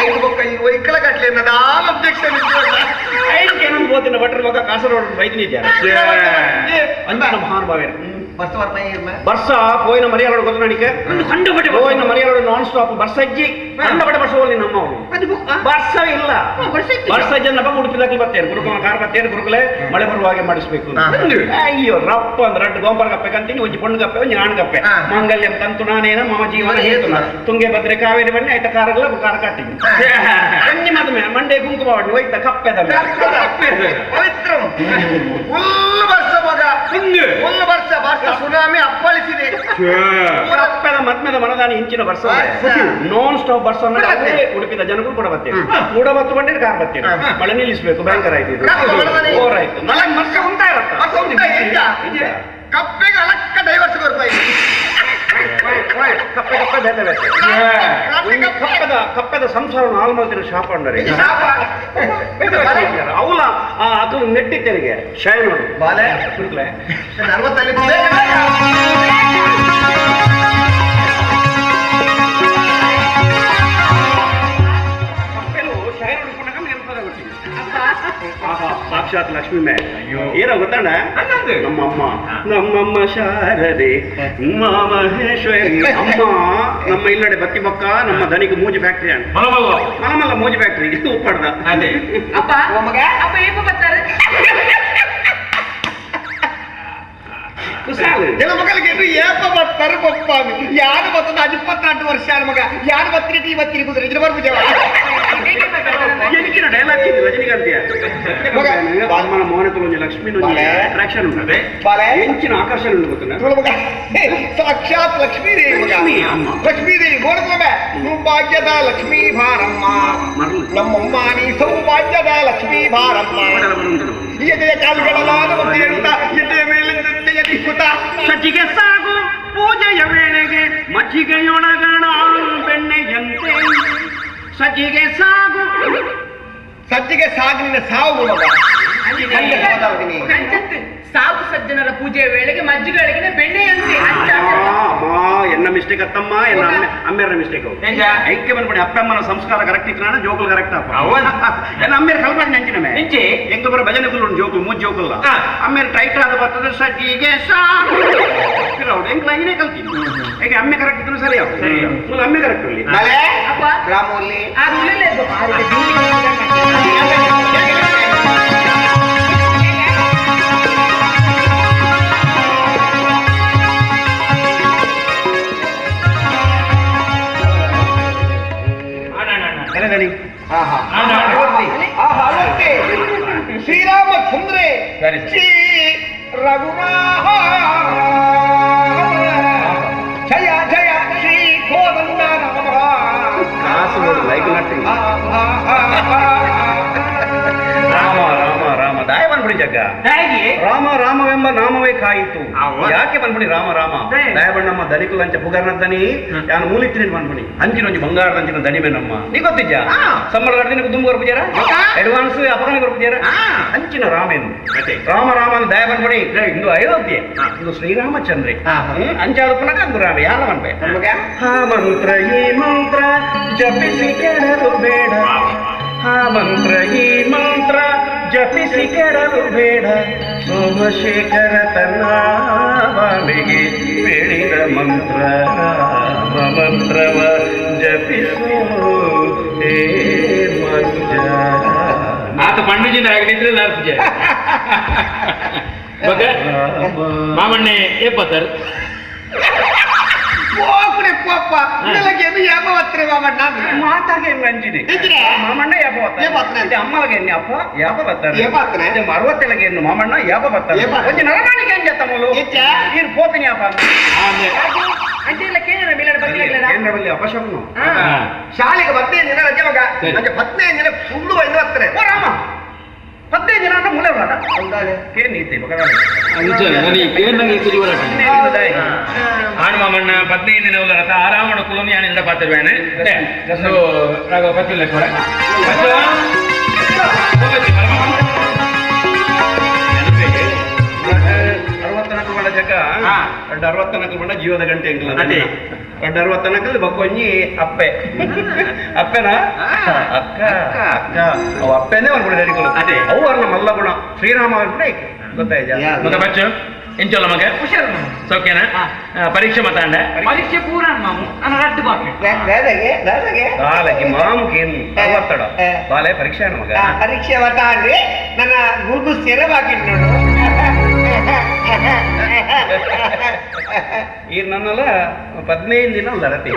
ಐದು ಬೊಕ್ಕ ಈ ವೈಕಲ ಕಟ್ಲೆ ಅನ್ನೋದು ಅಬ್ಜೆಕ್ಷನ್ ಏನಂತ ಹೋತಿನ ಭಟ್ರ ಮಗ ಕಾಸರಗೋಡು ಬೈದಿನಿ ಅಂತ ಮಹಾನುಭಾವ ಬರ್ಸ ಪೋಯಿನ ಮರಿಯಾಳು ಗೊತ್ತ ನಡಿಕೆ ಪೋಯಿನ ಮರಿಯಾಳು ನಾನ್ ಸ್ಟಾಪ್ ಬರ್ಸಜ್ಜಿ ಕಂಡಪಟ್ಟೆ ಬರ್ಸ ಹೋಗಿ ನಮ್ಮ ಬರ್ಸ ಇಲ್ಲ ಬರ್ಸಜ್ಜಿ ನಪ್ಪ ಉಡುಪಿದಾಗಿ ಬರ್ತೇನೆ ಗುರುಕುಲ ಕಾರ್ ಬರ್ತೇನೆ ಗುರುಕುಲೆ ಮಳೆ ಬರುವ ಹಾಗೆ ಮಾಡಿಸ್ಬೇಕು ಅಯ್ಯೋ ರಪ್ಪ ಅಂದ್ರೆ 2 ಗೋಂಬರ್ ಗಪ್ಪೆ ಕಂತೀನಿ ಒಂಜಿ ಪೊಣ್ಣು ಗಪ್ಪೆ ಒಂಜಿ ಆಣ್ ಗಪ್ಪೆ ಮಾಂಗಲ್ಯ ತಂತು ನಾನೇನ ಮಮ ಜೀವನ ಹೇತುನ ತುಂಗೆ ಭದ್ರೆ ಕಾವೇರಿ ಬನ್ನಿ ಆಯ್ತ ಕಾರಗಳ ಕಾರ ಕಟ್ಟಿನಿ ಕಣ್ಣಿ ಮದುವೆ ಮಂಡೆ ಗುಂಕುಮ ಮಾಡಿ ಹೋಯ್ತ ಕಪ್ಪೆದ ಪವಿತ್ರ ವರ್ಷ ಸುನಾಮಿ ಅಪ್ಪಳಿಸಿದೆ ಕಪ್ಪೆದ ಮದ್ಮೆದ ಮನದಾನಿ ಇಂಚಿನ ಬರ್ಸ ನಾನ್ ಸ್ಟಾಪ್ ಬರ್ಸ ಉಡುಪಿದ ಜನಗಳು ಕೂಡ ಬರ್ತೇವೆ ಕೂಡ ಬತ್ತು ಬಂದ್ರೆ ಕಾರ್ ಬರ್ತೇವೆ ಮಳೆ ನಿಲ್ಲಿಸ್ಬೇಕು ಭಯಂಕರ ಆಯ್ತು ಓರಾಯ್ತು ಮಳೆ ಮತ್ತೆ ಉಂಟಾ ಇರತ್ತ ಕಪ್ಪೆಗೆ ಅಲಕ್ಕ ಡೈವರ್ಸ್ ಬರ್ತಾ ಕಪ್ಪೆದ ಸಂಸಾರವನ್ನು ಹಾಳು ಮಾಡ್ತಿರೋ ಶಾಪ ಅಂಡರೆ ಅವಲ ಅದು ನೆಟ್ಟಿತ್ತೇನಿಗೆ ಶೈನ್ ಬಾಲೆ ಸಾಕ್ಷಾತ್ ಲಕ್ಷ್ಮಿ ಮೇ ಏನೋ ಗೊತ್ತಣ್ಣ ನಮ್ಮಮ್ಮ ಶಾರದೆ ಮಹೇಶ್ವರಿ ಅಮ್ಮ ನಮ್ಮ ಇಲ್ಲಡೆ ಬತ್ತಿ ಬೊಕ್ಕ ನಮ್ಮ ದನಿಗೆ ಮೂಜಿ ಫ್ಯಾಕ್ಟ್ರಿ ಅಣ್ಣ ಮಲಮಲ್ಲ ಮೂಜಿ ಫ್ಯಾಕ್ಟ್ರಿ ಉಪ್ಪಡ್ದ ಅದೇ ಅಪ್ಪ ಏಪ ಬರ್ತಾರೆ ಜನ ಮಕ್ಕಳಿಗೆ ಏಪ ಬರ್ತಾರೆ ಗೊಪ್ಪಾನು ಯಾರು ಬರ್ತದ 24 ವರ್ಷ ಮಗ ಯಾರು ಬತ್ತಿರಿ ಇವತ್ತಿರಿ ಕುದುರೆ ಇದ್ರ ಬರ್ಬು ಜವ ಎಂಚಿನ ಡೈಲಾಗ್ ಇದೆ ರಜನಿಕಾಂತಿಯ ಬಾಲ್ಮನ ಮೋಹನ ತುಲಂಜಿ ಲಕ್ಷ್ಮಿ ಅಟ್ರಾಕ್ಷನ್ ಉಂಟದೆ ಎಂಚಿನ ಆಕರ್ಷಣೆ ಉಂಟು ಗೊತ್ತಿಲ್ಲ ಸಾಕ್ಷಾತ್ ಲಕ್ಷ್ಮೀದೇವಿ ಲಕ್ಷ್ಮೀದೇವಿ ಗೋಡ್ಕೊಮ್ಮೆ ಸೌಭಾಗ್ಯದ ಲಕ್ಷ್ಮೀ ಭಾರಮ್ಮ ನಮ್ಮಮ್ಮ ನೀ ಸೌಭಾಗ್ಯದ ಲಕ್ಷ್ಮೀ ಭಾರಮ್ಮ ಎದೆಯ ಕಾಲುಗಳಲ್ಲಾದ ಒಂದು ಹೇಳ್ತಾ ಎದೆಯ ಮೇಲಿಂದ ಸಜ್ಜಿಗೆ ಸಾಗು ಪೂಜೆಯ ವೇಳೆಗೆ ಮಜ್ಜಿಗೆಯೊಳಗಣ ಬೆಣ್ಣೆಯಂತೆ ಸಜ್ಜಿಗೆ ಸಾಗಿನ ಸಾವು ಸಾವು ಸಜ್ಜನರ ಪೂಜೆಯ ವೇಳೆಗೆ ಮಜ್ಜಿಗೆಯೊಳಗಿನ ಬೆಣ್ಣೆಯಂತೆ ಎನ್ನ ಮಿಸ್ಟೇಕ್ ಅತ್ತಮ್ಮ ಎನ್ನ ಅಮ್ಮೇರ ಮಿಸ್ಟೇಕ್ ಐಕ್ಯ ಬಂದ್ಬಿಡಿ ಅಪ್ಪಮ್ಮನ ಸಂಸ್ಕಾರ ಕರೆಕ್ಟ್ ಇತ್ತು ಜೋಕುಲ್ ಕರೆಕ್ಟ್ ಅಪ್ಪ ಎನ್ನ ಅಮ್ಮೇರ ಕಲ್ಪನೆ ನೆಂಚಿನ ನೆಂಚಿ ಎಂಗ ಬರ ಭಜನೆ ಕುಲ್ಲು ಜೋಕುಲ್ ಮೂಜ್ ಜೋಕುಲ್ಲ ಅಮ್ಮೇರ ಟೈಟ್ ಆದ ಬರ್ತದೆ ಸಜ್ಜಿಗೆ ಸಾರು ಎಂಕ್ ಲೈನೇ ಕಲ್ತೀನಿ ಈಗ ಅಮ್ಮೆ ಕರೆಕ್ಟ್ ಇದ್ರು ಸರಿ ಸರಿ ಫುಲ್ ಅಮ್ಮೆ ಕರೆಕ್ಟ್ ಇಲ್ಲಿ ರಾಮೋಲ್ಲಿ ಶ್ರೀರಾಮಚಂದ್ರ ಶ್ರೀ ರಘುನಾಥ ಜಯ ಜಯ ಶ್ರೀ ಕೋದಂಡ ರಾಮ ಕಾಸು ಲೈಕ್ ರಾಮ ರಾಮ ರಾಮ ದಾಯ ಬಂದ್ಬಿಡಿ ಜಗ್ಗ ರಾಮ ರಾಮವೆಂಬ ನಾಮವೇ ಕಾಯಿತು ಯಾಕೆ ಬಂದ್ಬಿಡಿ ರಾಮ ರಾಮ ದಯ ಬಣ್ಣಮ್ಮ ದನಿಕು ಲಂಚ ಪುಗರ್ನ ದನಿ ನಾನು ಮೂಲಿತ್ತೀನಿ ಬಂದ್ಬಿಡಿ ಅಂಚಿನ ಬಂಗಾರದ ಅಂಚಿನ ದಣಿಮೆ ನಮ್ಮ ನೀ ಗೊತ್ತಿದ್ದ ಸಂಬಳ ಗಡ್ದಿನ ಕುದುಂಬ ಬರ್ಬಿದ್ಯಾರ ಅಡ್ವಾನ್ಸ್ ಅಪಗನ ಬರ್ಬಿದ್ಯಾರ ಅಂಚಿನ ರಾಮೇನು ರಾಮ ರಾಮ ದಯ ಬಂದ್ಬಿಡಿ ಇಂದು ಅಯೋಧ್ಯೆ ಇದು ಶ್ರೀರಾಮಚಂದ್ರ ಅಂಚಾದ ಪುನಃ ಅಂದು ರಾಮ ಯಾರ ಮನ್ಬೇಕು ಹಾ ಮಂತ್ರ ಈ ಮಂತ್ರ ಜಪಿಸಿ ಕೆಡಲು ಬೇಡ ಹಾ ಮಂತ್ರ ಈ ಮಂತ್ರ ಜಪಿಸಿ ಕೆಡಲು ಬೇಡ ಸೋಮಶೇಖರ ತನ್ನಾಮಿಗೆ ಬೇಡಿದ ಮಂತ್ರ ಮಂತ್ರವ ಜಪಿಸು ಹೇ ಮಂಜ ಆತ ಪಂಡಿಜಿನ ಆಗಲಿದ್ರೆ ನಾರ್ಪುಜ ಮಾಮಣ್ಣೆ ಏಪತ್ತರ್ ಮಾತಾಗೆ ಅಂಜಿದೆ ಮಾಮಣ್ಣ ಅಮ್ಮಗೆ ಅಪ್ಪ ಯಾಪ ಬರ್ತಾರೆ ಅರವತ್ತೆಳಗೆ ಮಾಮಣ್ಣ ಯಾಪ ಬರ್ತಾರೆ ಒಂದು ನರಮಾಣಿಗೆ ಅಂಜತ್ತಮಲು ನೀನು ಪೋಪಿನಿ ಅಪ್ಪ ಕೇಂದ್ರದಲ್ಲಿ ಅಪಶಬ್ನ ಶಾಲೆಗೆ 15 ದಿನ ರಜೆ ಮಗ ನನಗೆ 15 ದಿನ ಫುಲ್ಲು ಎಂದು ಬರ್ತಾರೆ ರಾಮ 15 ದಿನ ಅಂತ ಮೂಲೆ ಬರ ನೀತಿ ಆಣ್ ಮಾಮಣ್ಣ 15 ದಿನ ಉಲ್ಲರತ ಆರಾಮಣ ಕುಲಮಿ ಆನಿಂದ ಪಾತಿರ್ವೇನೆ ರಾಘವ ಪತ್ತಿಲ್ಲ ಕೂಡ ಜಗ 64 ಬಣ್ಣ ಜೀವದ ಗಂಟೆ ಅಂಕಲ್ ಅಡ್ಡ 64 ಬಕ್ಕೊಂಜಿ ಅಪ್ಪೆ ಅಪ್ಪೆನಾ ಅಕ್ಕ ಅಕ್ಕ ಅವು ಅಪ್ಪೆನೇ ಬಂದ್ಬಿಡಿ ನಡಿಗಳು ಅದೇ ಅವು ಅವ್ರನ್ನ ಮಲ್ಲ ಗುಣ ಶ್ರೀರಾಮ ಅವ್ರಿಗೆ ಗೊತ್ತಾಯ್ತಾ ಮಗ ಬಚ್ಚು ಎಂಚೋಲ್ಲ ಮಗ ಸೌಖ್ಯನಾ ಪರೀಕ್ಷೆ ಮಾತಾಂಡ ಪರೀಕ್ಷೆ ಪೂರ ಮಾಮು ನಾನು ರದ್ದು ಬಾಕಿ ಬಾಲಕಿ ಮಾಮುಕೇನು ಅವತ್ತಡ ಬಾಲೆ ಪರೀಕ್ಷೆ ಮಗ ಪರೀಕ್ಷೆ ಮಾತಾಡ್ರಿ ನನ್ನ ಗುರುಗು ಸೆರೆ ಬಾಕಿ ನೋಡು ಈ ನನ್ನಲ್ಲ 15 ದಿನ ಲರತಿ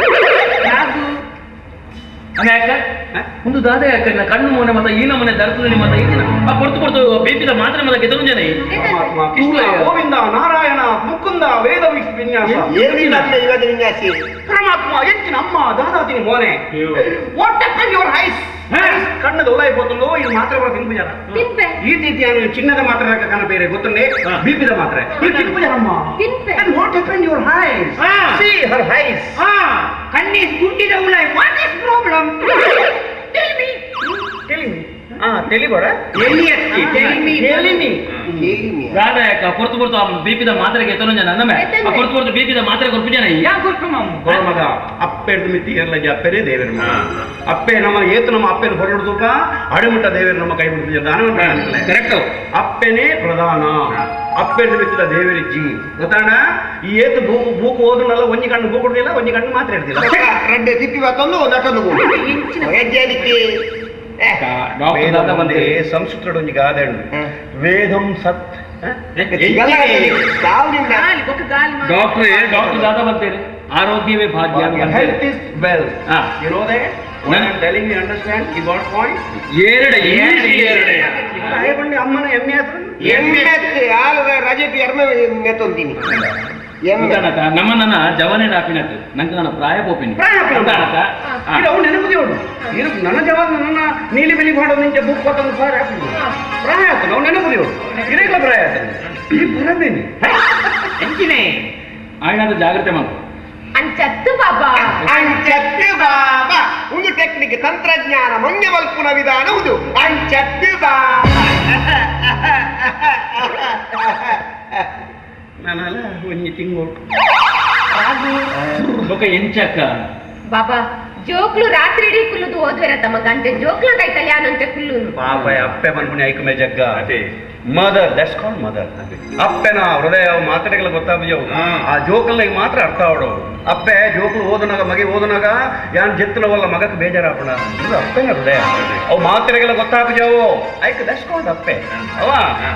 ಒಂದು ದಾದ ಯಾಕೆ ಕಣ್ಣು ಮೊನ್ನೆ ಮತ್ತೆ ಈ ನಮ್ಮನೆ ದರ್ಶನ ಮತ ಈಗಿನ ಆ ಕೊಡ್ತು ಬೇಪಿದ ಮಾತ್ರ ಮತ ಗೆದ್ದು ಜನ ಕೃಷ್ಣ ಗೋವಿಂದ ನಾರಾಯಣ ಮುಕುಂದ ವೇದ ವಿನ್ಯಾಸ ವಿನ್ಯಾಸಿ ಪರಮಾತ್ಮ ಎಂಚಿನ ಅಮ್ಮ ದಾದಾತಿನಿ ಮೋನೆ ವಾಟ್ ಹ್ಯಾಪನ್ ಯುವರ್ ಐಸ್ ಕಣ್ಣದ ಒಲಾಯಿపోతుందో ಇದು ಮಾತ್ರ ಕೂಡ ತಿನ್ಪುಜಾರ ಈ ರೀತಿಯಾನು ಚಿನ್ನದ ಮಾತ್ರ ಕಣ ಬೇರೆ ಗೊತ್ತಂಡೆ ಬಿಪಿದ ಮಾತ್ರ ಇದು ತಿನ್ಪುಜಾರಮ್ಮ and what happened your eyes see her eyes ಕಣ್ಣಿ ಗುಂಡಿದ ಉಲಾಯಿ what is problem tell me ತಿಳಿಬೋಡ ರಾಧಾಯಕ ಕೊರ್ತು ಬೀಪಿದ ಮಾತ್ರೆಗೆ ಎತ್ತನೋ ಜನ ನಮ್ಮೆ ಕೊರ್ತು ಬೀಪಿದ ಮಾತ್ರೆ ಕೊರ್ಪು ಜನ ಯಾಕೆ ಕೊರ್ಪು ಮಗ ಅಪ್ಪೆಡ್ದು ಮಿತಿ ಇರಲಾಗಿ ಅಪ್ಪೆನೇ ದೇವರು ಅಪ್ಪೆ ನಮ್ಮ ಏತು ನಮ್ಮ ಅಪ್ಪೆನ ಹೊರಡುತ್ತೂಕ ಅಡಿಮುಟ್ಟ ದೇವರು ನಮ್ಮ ಕೈ ಬಿಡ್ತಿದ್ದ ದಾನ ಕರೆಕ್ಟ್ ಅಪ್ಪೆನೇ ಪ್ರಧಾನ ಅಪ್ಪೆಡ್ದು ಮಿತ್ತಿದ ದೇವರಿಜ್ಜಿ ಗೊತ್ತಾಣ ಈ ಏತು ಬೂಕು ಹೋದ್ರಲ್ಲ ಒಂಜಿ ಕಣ್ಣು ಬೂಕೊಡ್ದಿಲ್ಲ ಒಂಜಿ ಕಣ್ಣು ಮಾತ್ರ ಇರ್ತಿಲ್ಲ ರೆಡ್ಡೆ ತಿಪ್ಪಿ ಬತ್ತೊಂದು ನಟೊಂದು ಬಂದೆ ಸಂಸ್ಕೃತ ಒಂಜಿ ಗಾದೆಂಡು ವೇದಂ ಸತ್ ಡಾಕ್ಟರ್ ದಾದ ಬಂತೇನೆ ಆರೋಗ್ಯವೇ ಭಾಗ್ಯ health is wealth you know that when I'm telling you understand you got point ಎರಡು ಅಮ್ಮನ ಎಮ್ಮೆ ಹತ್ರ ರಜೆ ಎರ್ಮೆ ಮೆತ್ತೊಂತೀನಿ ನಮ್ಮನ್ನ ಜವನೇ ಹಾಪಿನದ್ದು ನಂಗೆ ನನ್ನ ಪ್ರಾಯ ಪೋಪಿನಿ ನೆನಪುದೇವಳು ನನ್ನ ಜವಾಬ್ ನನ್ನ ನೀಲಿ ಬಿಲಿ ಮಾಡೋದು ನಿಂಚೆ ಬುಕ್ ಕೊತ್ತೊಂದು ಪ್ರಾಯ ಆಯ್ತು ನಾವು ನೆನಪುದೇವಳು ಇರೇಗ ಪ್ರಾಯ ಆಯ್ತು ಈ ಬರಬೇನಿ ಎಂಚಿನೇ ಆಯ್ನಾದ ಜಾಗ್ರತೆ ಮಾಡು ಅಂಚತ್ತು ಬಾಬಾ ಒಂದು ಟೆಕ್ನಿಕ್ ತಂತ್ರಜ್ಞಾನ ಮಂಗ್ಯ ಮಲ್ಪುನ ವಿಧಾನ ಇದು ಅಂಚತ್ತು ಬಾಬಾ ನಾನಲ್ಲ ಒಂಜಿ ತಿಂಗಳು ఒక ఎంచక్క ಬಾಬಾ ಜೋಕ್ಲು ರಾತ್ರಿ ಇಡೀ ಕುಲ್ಲುದು ಓದ್ವೇರ ತಮ್ಮ ಗಂಟೆ ಜೋಕ್ಲ ಕೈತಲ್ಲಿ ಯಾನಂತೆ ಕುಲ್ಲು ಪಾಪ ಅಪ್ಪೆ ಮನ್ಮುನಿ ಐಕಮೆ ಜಗ್ಗ ಅದೇ ಮದರ್ ದಟ್ಸ್ ಕಾಲ್ಡ್ ಮದರ್ ಅಪ್ಪೆನ ಹೃದಯ ಮಾತಾಡಿಗಳ ಗೊತ್ತಾಗ್ಯವು ಆ ಜೋಕಲ್ನಾಗ ಮಾತ್ರ ಅರ್ಥ ಅವಡು ಅಪ್ಪೆ ಜೋಕಲು ಓದನಾಗ ಮಗೆ ಓದನಾಗ ಯಾನ್ ಜೆತ್ತನವಲ್ಲ ಮಗಕ್ಕೆ ಬೇಜಾರಾಪಣ ಇದು ಅಪ್ಪೆನ ಹೃದಯ ಅವು ಮಾತಾಡಿಗಳ ಗೊತ್ತಾಗ್ಯವು ಐಕ್ ದಟ್ಸ್ ಕಾಲ್ಡ್ ಅಪ್ಪೆ ಅವ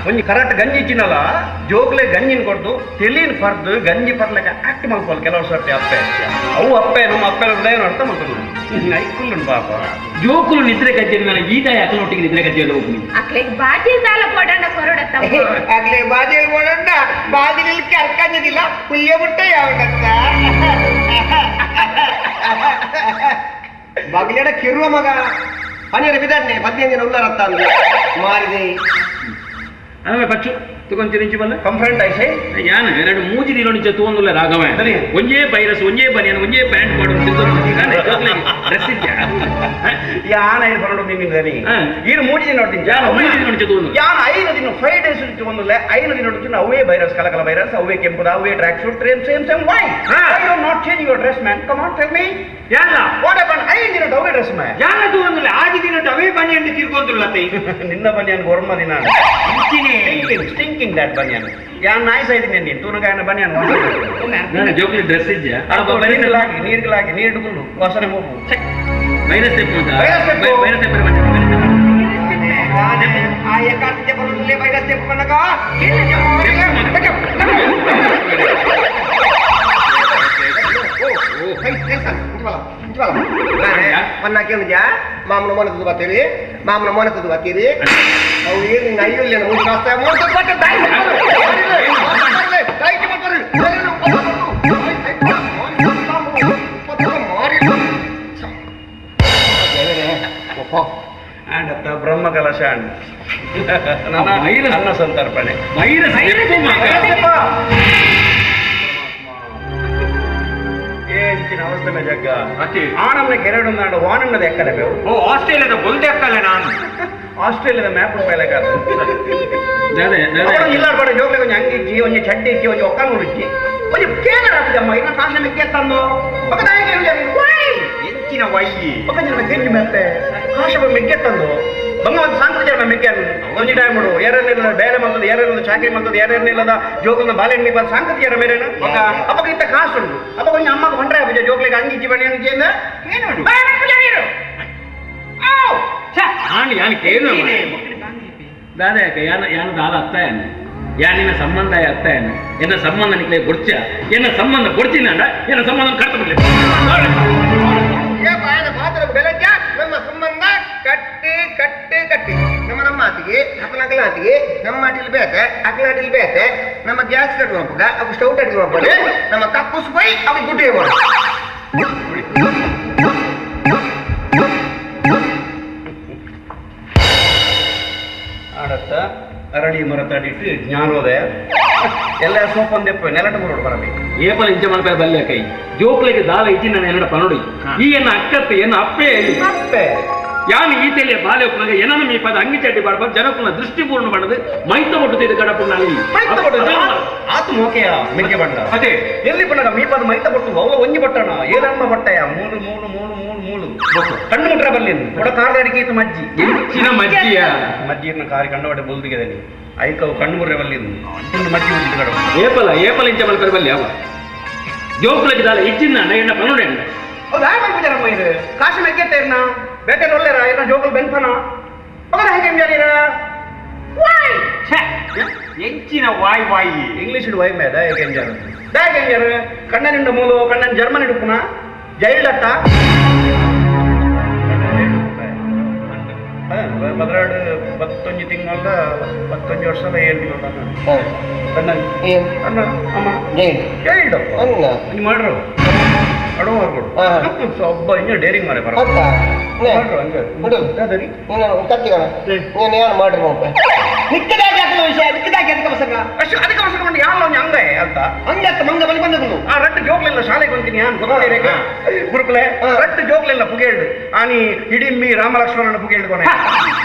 ಒಂಜಿ ಕರೆಕ್ಟ್ ಗಂಜಿ ಇಚ್ಚಿನಲ್ಲ ಜೋಕ್ಲೆ ಗಂಜಿನ ಕೊಡ್ದು ತೆಲಿನ ಪರ್ದು ಗಂಜಿ ಪರ್ಲಕ ಆಕ್ಟ್ ಮಾಡ್ಕೊಳ್ಳಿ ಕೆಲವು ಸರ್ತಿ ಅಪ್ಪೆ ಅವು ಅಪ್ಪೆ ನಮ್ಮ ಅಪ್ಪೆನ ಹೃದಯ ಅರ್ಥ ಮಾಡ್ಕೊಂಡು ಐಕುಲ್ಲು ಪಾಪ ಜೋಕುಲು ನಿದ್ರೆ ಕಚ್ಚೇರಿ ನಾನು ಈತ ಅಕ್ಕನೊಟ್ಟಿಗೆ ನಿದ್ರೆ ಕಚ್ಚೇರಿ ಹೋಗ್ತೀನಿ ಅಕ್ಲೆಗ್ ಬಾಜಿ ಸಾಲ ಕೊಡೋಣ ಕೊರಡತ್ತಮ್ಮ ಆಗ್ಲೇ ಬಾದಿಯಲ್ಲಿ ಓಡಂಡ ಬಾದಿಲಿ ಕರ್ಕಂದಿಲ್ಲ ಹುಲ್ಲೆ ಬಿಟ್ಟ ಯಾವತ್ತ ಬಾಗಿಲಡ ಕಿರುವ ಮಗ ಪನೀರ ಬಿದ್ದಾನೆ ಬದ್ನೆಂದಿನ ಉಳ್ಳಾರತ್ತ ಅಂದ್ರೆ ಮಾರಿದೆ ಆಮೇಲೆ ಪಚ್ಚು ತಗೊಂತಿರಿಂಚಿ ಬಲ್ಲ ಕಂಫರ್ಟ್ ಐಸೆ ಯಾನ ಎರಡು ಮೂಜಿ ನೀರೊಣಿಚ ತಗೊಂಡುಲ್ಲ ರಾಘವ ಒಂಜೇ ವೈರಸ್ ಒಂಜೇ ಬನಿಯನ್ ಒಂಜೇ ಪ್ಯಾಂಟ್ ಮಾಡೋದು ಡ್ರೆಸ್ ಇದ್ಯಾ ಯಾನ ಏನು ಬರೋದು ನಿನ್ನಿಂದನಿ ಈರು ಮೂಜಿ ದಿನ ನೋಡ್ತೀನಿ ಯಾನ ಮೂಜಿ ನೀರೊಣಿಚ ತಗೊಂಡು ಯಾನ 5 ದಿನ 5 ಡೇಸ್ ತಗೊಂಡುಲ್ಲ 5 ದಿನ ನೋಡ್ತೀನಿ ಅವೇ ವೈರಸ್ ಕಲಕಲ ವೈರಸ್ ಅವೇ ಕೆಂಪುದ ಅವೇ track suit same why I don't not change your dress man come on tell me ಯಾನ ವಾಟ್ ಹ್ಯಾಪನ್ 5 ದಿನ ಅವೇ ಡ್ರೆಸ್ ಮ್ಯಾನ್ ಯಾನ ತಗೊಂಡುಲ್ಲ 5 ದಿನ ಅವೇ ಬನಿಯನ್ ತಿರ್ಕೊಂತುಲ್ಲ ತೈ ನಿನ್ನ ಬನಿಯನ್ ಗೊರ್ಮ ದಿನ ಸ್ಟಿಂಕಿಂಗ್ ದಟ್ ಬನಿಯನ್ ಯಾನ್ ನಾಯಿ ಸೈದಿನಿ ನೀನು ತೂನಗಾಯನ ಬನಿಯನ್ ನಾನು ಜೋಕ್ಲಿ ಡ್ರೆಸ್ ಇದ್ಯಾ ನೀರ್ಗಳಾಗಿ ನೀರು ಇಟ್ಕೊಂಡು ವಾಸನೆ ಹೋಗು ವೈರಸ್ ತೆಪ್ಪು ಅಂತ ವೈರಸ್ ತೆಪ್ಪು. ವೈರಸ್ ತೆಪ್ಪು ಆ ಏಕಾಂತ ಬರುತ್ತಲೇ ವೈರಸ್ ತೆಪ್ಪನಗ ಮನ್ನಾಕೇನಿದ್ಯಾ ಮಾಮನ ಮೊನತದ್ದು ಬರ್ತೀರಿ ಮಾಮನ ಮೊನತದ್ದು ಬರ್ತೀರಿ ಅವು ಏನು ನಿನ್ನ ಅಯ್ಯಲ್ಲಿ ಮೂರು ಕಾಸ್ತ ಆಂಡತ್ತ ಬ್ರಹ್ಮ ಕಲಶ ವೈರಸ್ ಅನ್ನ ಸಂತರ್ಪಣೆ ವೈರಸ್ ತೆಪ್ಪು ಮಗ ಏಂಚಿನ ಅವಸ್ಥೆ ಜಗ್ಗ ಆನಂದ ಕೆರಡುಂದಾಂಡ ವಾನಣ್ಣದ ಎಕ್ಕಲೆ ಬೇವು ಓ ಆಸ್ಟ್ರೇಲಿಯಾದ ಬೊಲ್ದೆ ಅಕ್ಕಲ್ಲ ನಾನು ಆಸ್ಟ್ರೇಲಿಯಾದ ಮ್ಯಾಪ್ ಪೈಲಕಾದ ಅದೇ ಇಲ್ಲ ಬಡ ಜೋಗ್ಲೆ ಒಂಜಿ ಅಂಗಿ ಇಚ್ಚಿ ಒಂಜಿ ಚಡ್ಡಿ ಇಚ್ಚಿ ಒಂಜಿ ಒಕ್ಕ ನೋಡಿಚ್ಚಿ ಒಂಜಿ ಕೇನರ ಅಮ್ಮ ಇನ್ನ ಕಾಶ ಮೆಕ್ಕೆ ತಂದು ಹೆಚ್ಚಿನ ವೈಯಿ ಜನ ಕೆಂಜಿ ಮೆತ್ತೆ ಕಾಶ ಮೆಕ್ಕೆ ತಂದು ಬಂಗ ಒಂದು ಸಾಂಸ್ಕೃತಿಕ ಮೆಕ್ಕೆ ಒಂಜಿ ಟೈಮ್ ಮಾಡು ಏರನ್ನಿಲ್ಲದ ಬೇಳೆ ಮಾಡ್ತದೆ ಏರನ್ನಿಲ್ಲದ ಚಾಕರಿ ಮಾಡ್ತದೆ ಏರನ್ನಿಲ್ಲದ ಜೋಗದ ಬಾಲೆಣ್ಣಿ ಬಂದು ಸಾಂಸ್ಕೃತಿಕ ಮೇರೇನು ಅಪ್ಪ ಇಂತ ಕಾಸು ಉಂಟು ಅಪ್ಪ ಕೊಂಚ ಅಮ್ಮಗ ಹೊಂಡ್ರೆ ಅಪ್ಪ ಜೋಗ್ಲಿಗೆ ಅಂಗಿ ಇಚ್ಚಿ ಬನ್ನಿ ಅಂಗಿ ಏನು ನಾನು ಯಾನ್ ಕೇನು ದಾದಾಕ ಯಾನ ದಾದ ಅತ್ತಾಯನ ಯಾನಿನ ಸಂಬಂಧ ಅತ್ತಾಯನ ಎನ್ನ ಸಂಬಂಧ ನಿಕ್ಲೆ ಬುಡ್ಚ ಎನ್ನ ಸಂಬಂಧ ಬುಡ್ಚಿನಂಡ ಎನ್ನ ಸಂಬಂಧ ಕಟ್ಟ ಬಿಡ್ಲಿ ಬೆಳಗ್ಗೆ ನಮ್ಮ ಸಂಬಂಧ ಕಟ್ಟಿ ಕಟ್ಟಿ ಕಟ್ಟಿ ನಮ್ಮ ಮಾತಿಗೆ ಅಕ್ಕನಾಟಿಗೆ ನಮ್ಮ ಮಾಟಿಲ್ ಬೇತೆ ಅಕ್ಕನಾಟಿಲ್ ಬೇತೆ ನಮ್ಮ ಗ್ಯಾಸ್ ಕಟ್ಟುವ ಅವು ಸ್ಟೌವ್ ಕಟ್ಟುವ ನಮ್ಮ ಕಕ್ಕುಸ್ ಬೈ ಅವು ಗುಡ್ಡೆ ಮಾಡ ಆಡತ್ತ ಅರಳಿ ಮರ ತಡಿಟ್ಟು ಜ್ಞಾನೋದಯ ಎಲ್ಲ ಸೋಪಂದೆಪ್ಪ ನೆಲಟ ಬರೋಡು ಬರಬೇಕು ಏಪಲ್ ಇಂಚ ಮಾಡ್ತಾರೆ ಬಲ್ಲೆ ಕೈ ಜೋಕ್ಲೆಗೆ ದಾಲ ಇಚ್ಚಿನ ನೆನಡ ಪನೋಡಿ ಈ ಎನ್ನ ಅಕ್ಕತ್ತೆ ಎನ್ನ ಅಪ್ಪೆ ಅಪ್ಪೆ ಯಾನ್ ಈತೆಲೆ ಬಾಲೆ ಒಪ್ಪನಾಗ ಏನನ್ನ ಮೀ ಪದ ಅಂಗಿ ಚಡ್ಡಿ ಬಾಡ್ಬ ಜನಕ್ಕನ್ನ ದೃಷ್ಟಿಪೂರ್ಣ ಮಾಡದು ಮೈತ ಒಟ್ಟುತ್ತಿದ್ದ ಕಡಪು ನಲ್ಲಿ ಆತು ಮೋಕೆಯ ಮೆಕ್ಕೆ ಬಂಡ ಅದೇ ಎಲ್ಲಿ ಬಂದಾಗ ಮೀಪದ ಮೈತ ಬಟ್ಟು ಅವ ಒಂಜಿ ಬಟ್ಟಣ ಏನಮ್ಮ ಬಟ್ಟೆಯ ಮೂಲು ಮೂಲು ಮೂಲು ಮೂಲು ಮೂಲು ಕಣ್ಣು ಮುಟ್ರೆ ಬರ್ಲಿ ಕೊಡ ಕಾರ್ದಾಡಿಕೆ ಇತ್ತು ಮಜ್ಜಿ ಹೆಚ್ಚಿನ ಮಜ್ಜಿಯ ಮಜ್ಜಿಯನ್ನು ಕಾರಿ ಕಂಡು ಬಟ್ಟೆ ಬುಲ್ದಿಗೆ ಐಕವು ಕಣ್ಣು ಮುರ್ರೆ ಬರ್ಲಿ ಮಜ್ಜಿ ಉಂಟು ಕಡ ಏಪಲ್ ಇಂಚ ಮಾಡ್ತಾರೆ ಬಲ್ಲೆ ಅವ ಜೋಕ್ಲೆಗೆ ದಾಲ ಇಚ್ಚಿನ ಎನ್ನ ಪನೋಡಿ ಅಂಡ ಹೌದು ಹಾಗೆ ಮಾಡ್ಬಿಟ್ಟಾರಮ್ಮ ಇದು ಕಾಶಿ ಮೆಕ್ಕೆತ್ತ ಇರ್ನ ಬೇಟೆ ಒಳ್ಳೆರ ಇನ್ನ ಜೋಕಲ್ ಬೆನ್ಪನ ಮಗನ ಹೇಗೆ ಎಂಜಾರಿರ ಹೆಚ್ಚಿನ ವಾಯ್ ವಾಯಿ ಇಂಗ್ಲಿಷ್ ವೈ ಮೇದ ಹೇಗೆ ಎಂಜಾರು ಹೇಗೆ ಎಂಜಾರು ಕಣ್ಣನಿಂದ ಮೂಲು ಕಣ್ಣನ ಜರ್ಮನ್ ಇಡುಪುನ ಜೈಲಟ್ಟ ಬದರಾಡು 11 ತಿಂಗಳ 11 ವರ್ಷದ 7 ತಿಂಗಳ ಅಣ್ಣ ಅಮ್ಮ ಜೈಲ್ಡಪ್ಪ ನೀವು ಮಾಡ್ರು ಅಡೋ ಮಾಡ್ಕೊಡು ಒಬ್ಬ ಹಿಂಗೆ ಡೇರಿಂಗ್ ಮಾರೆ ಬರ ಅದಕ್ಕೆ ಯಾವ ಹಂಗ ಅಂತ ಹಂಗೆ ಮಂಗ ಬಲಿ ಬಂದದ್ದು ಆ ರಟ್ಟು ಜೋಕ್ಲಿಲ್ಲ ಶಾಲೆಗೆ ಬಂತೀನಿ ನಾನು ಗೊತ್ತಾಗ ಗುರುಕುಲೆ ರಟ್ಟು ಜೋಕ್ಲಿಲ್ಲ ಪುಗೇಳ್ದು ಆನಿ ಹಿಡಿಂಬಿ ರಾಮಲಕ್ಷ್ಮಣನ ಪುಗೇಳ್ದು ಕೊನೆ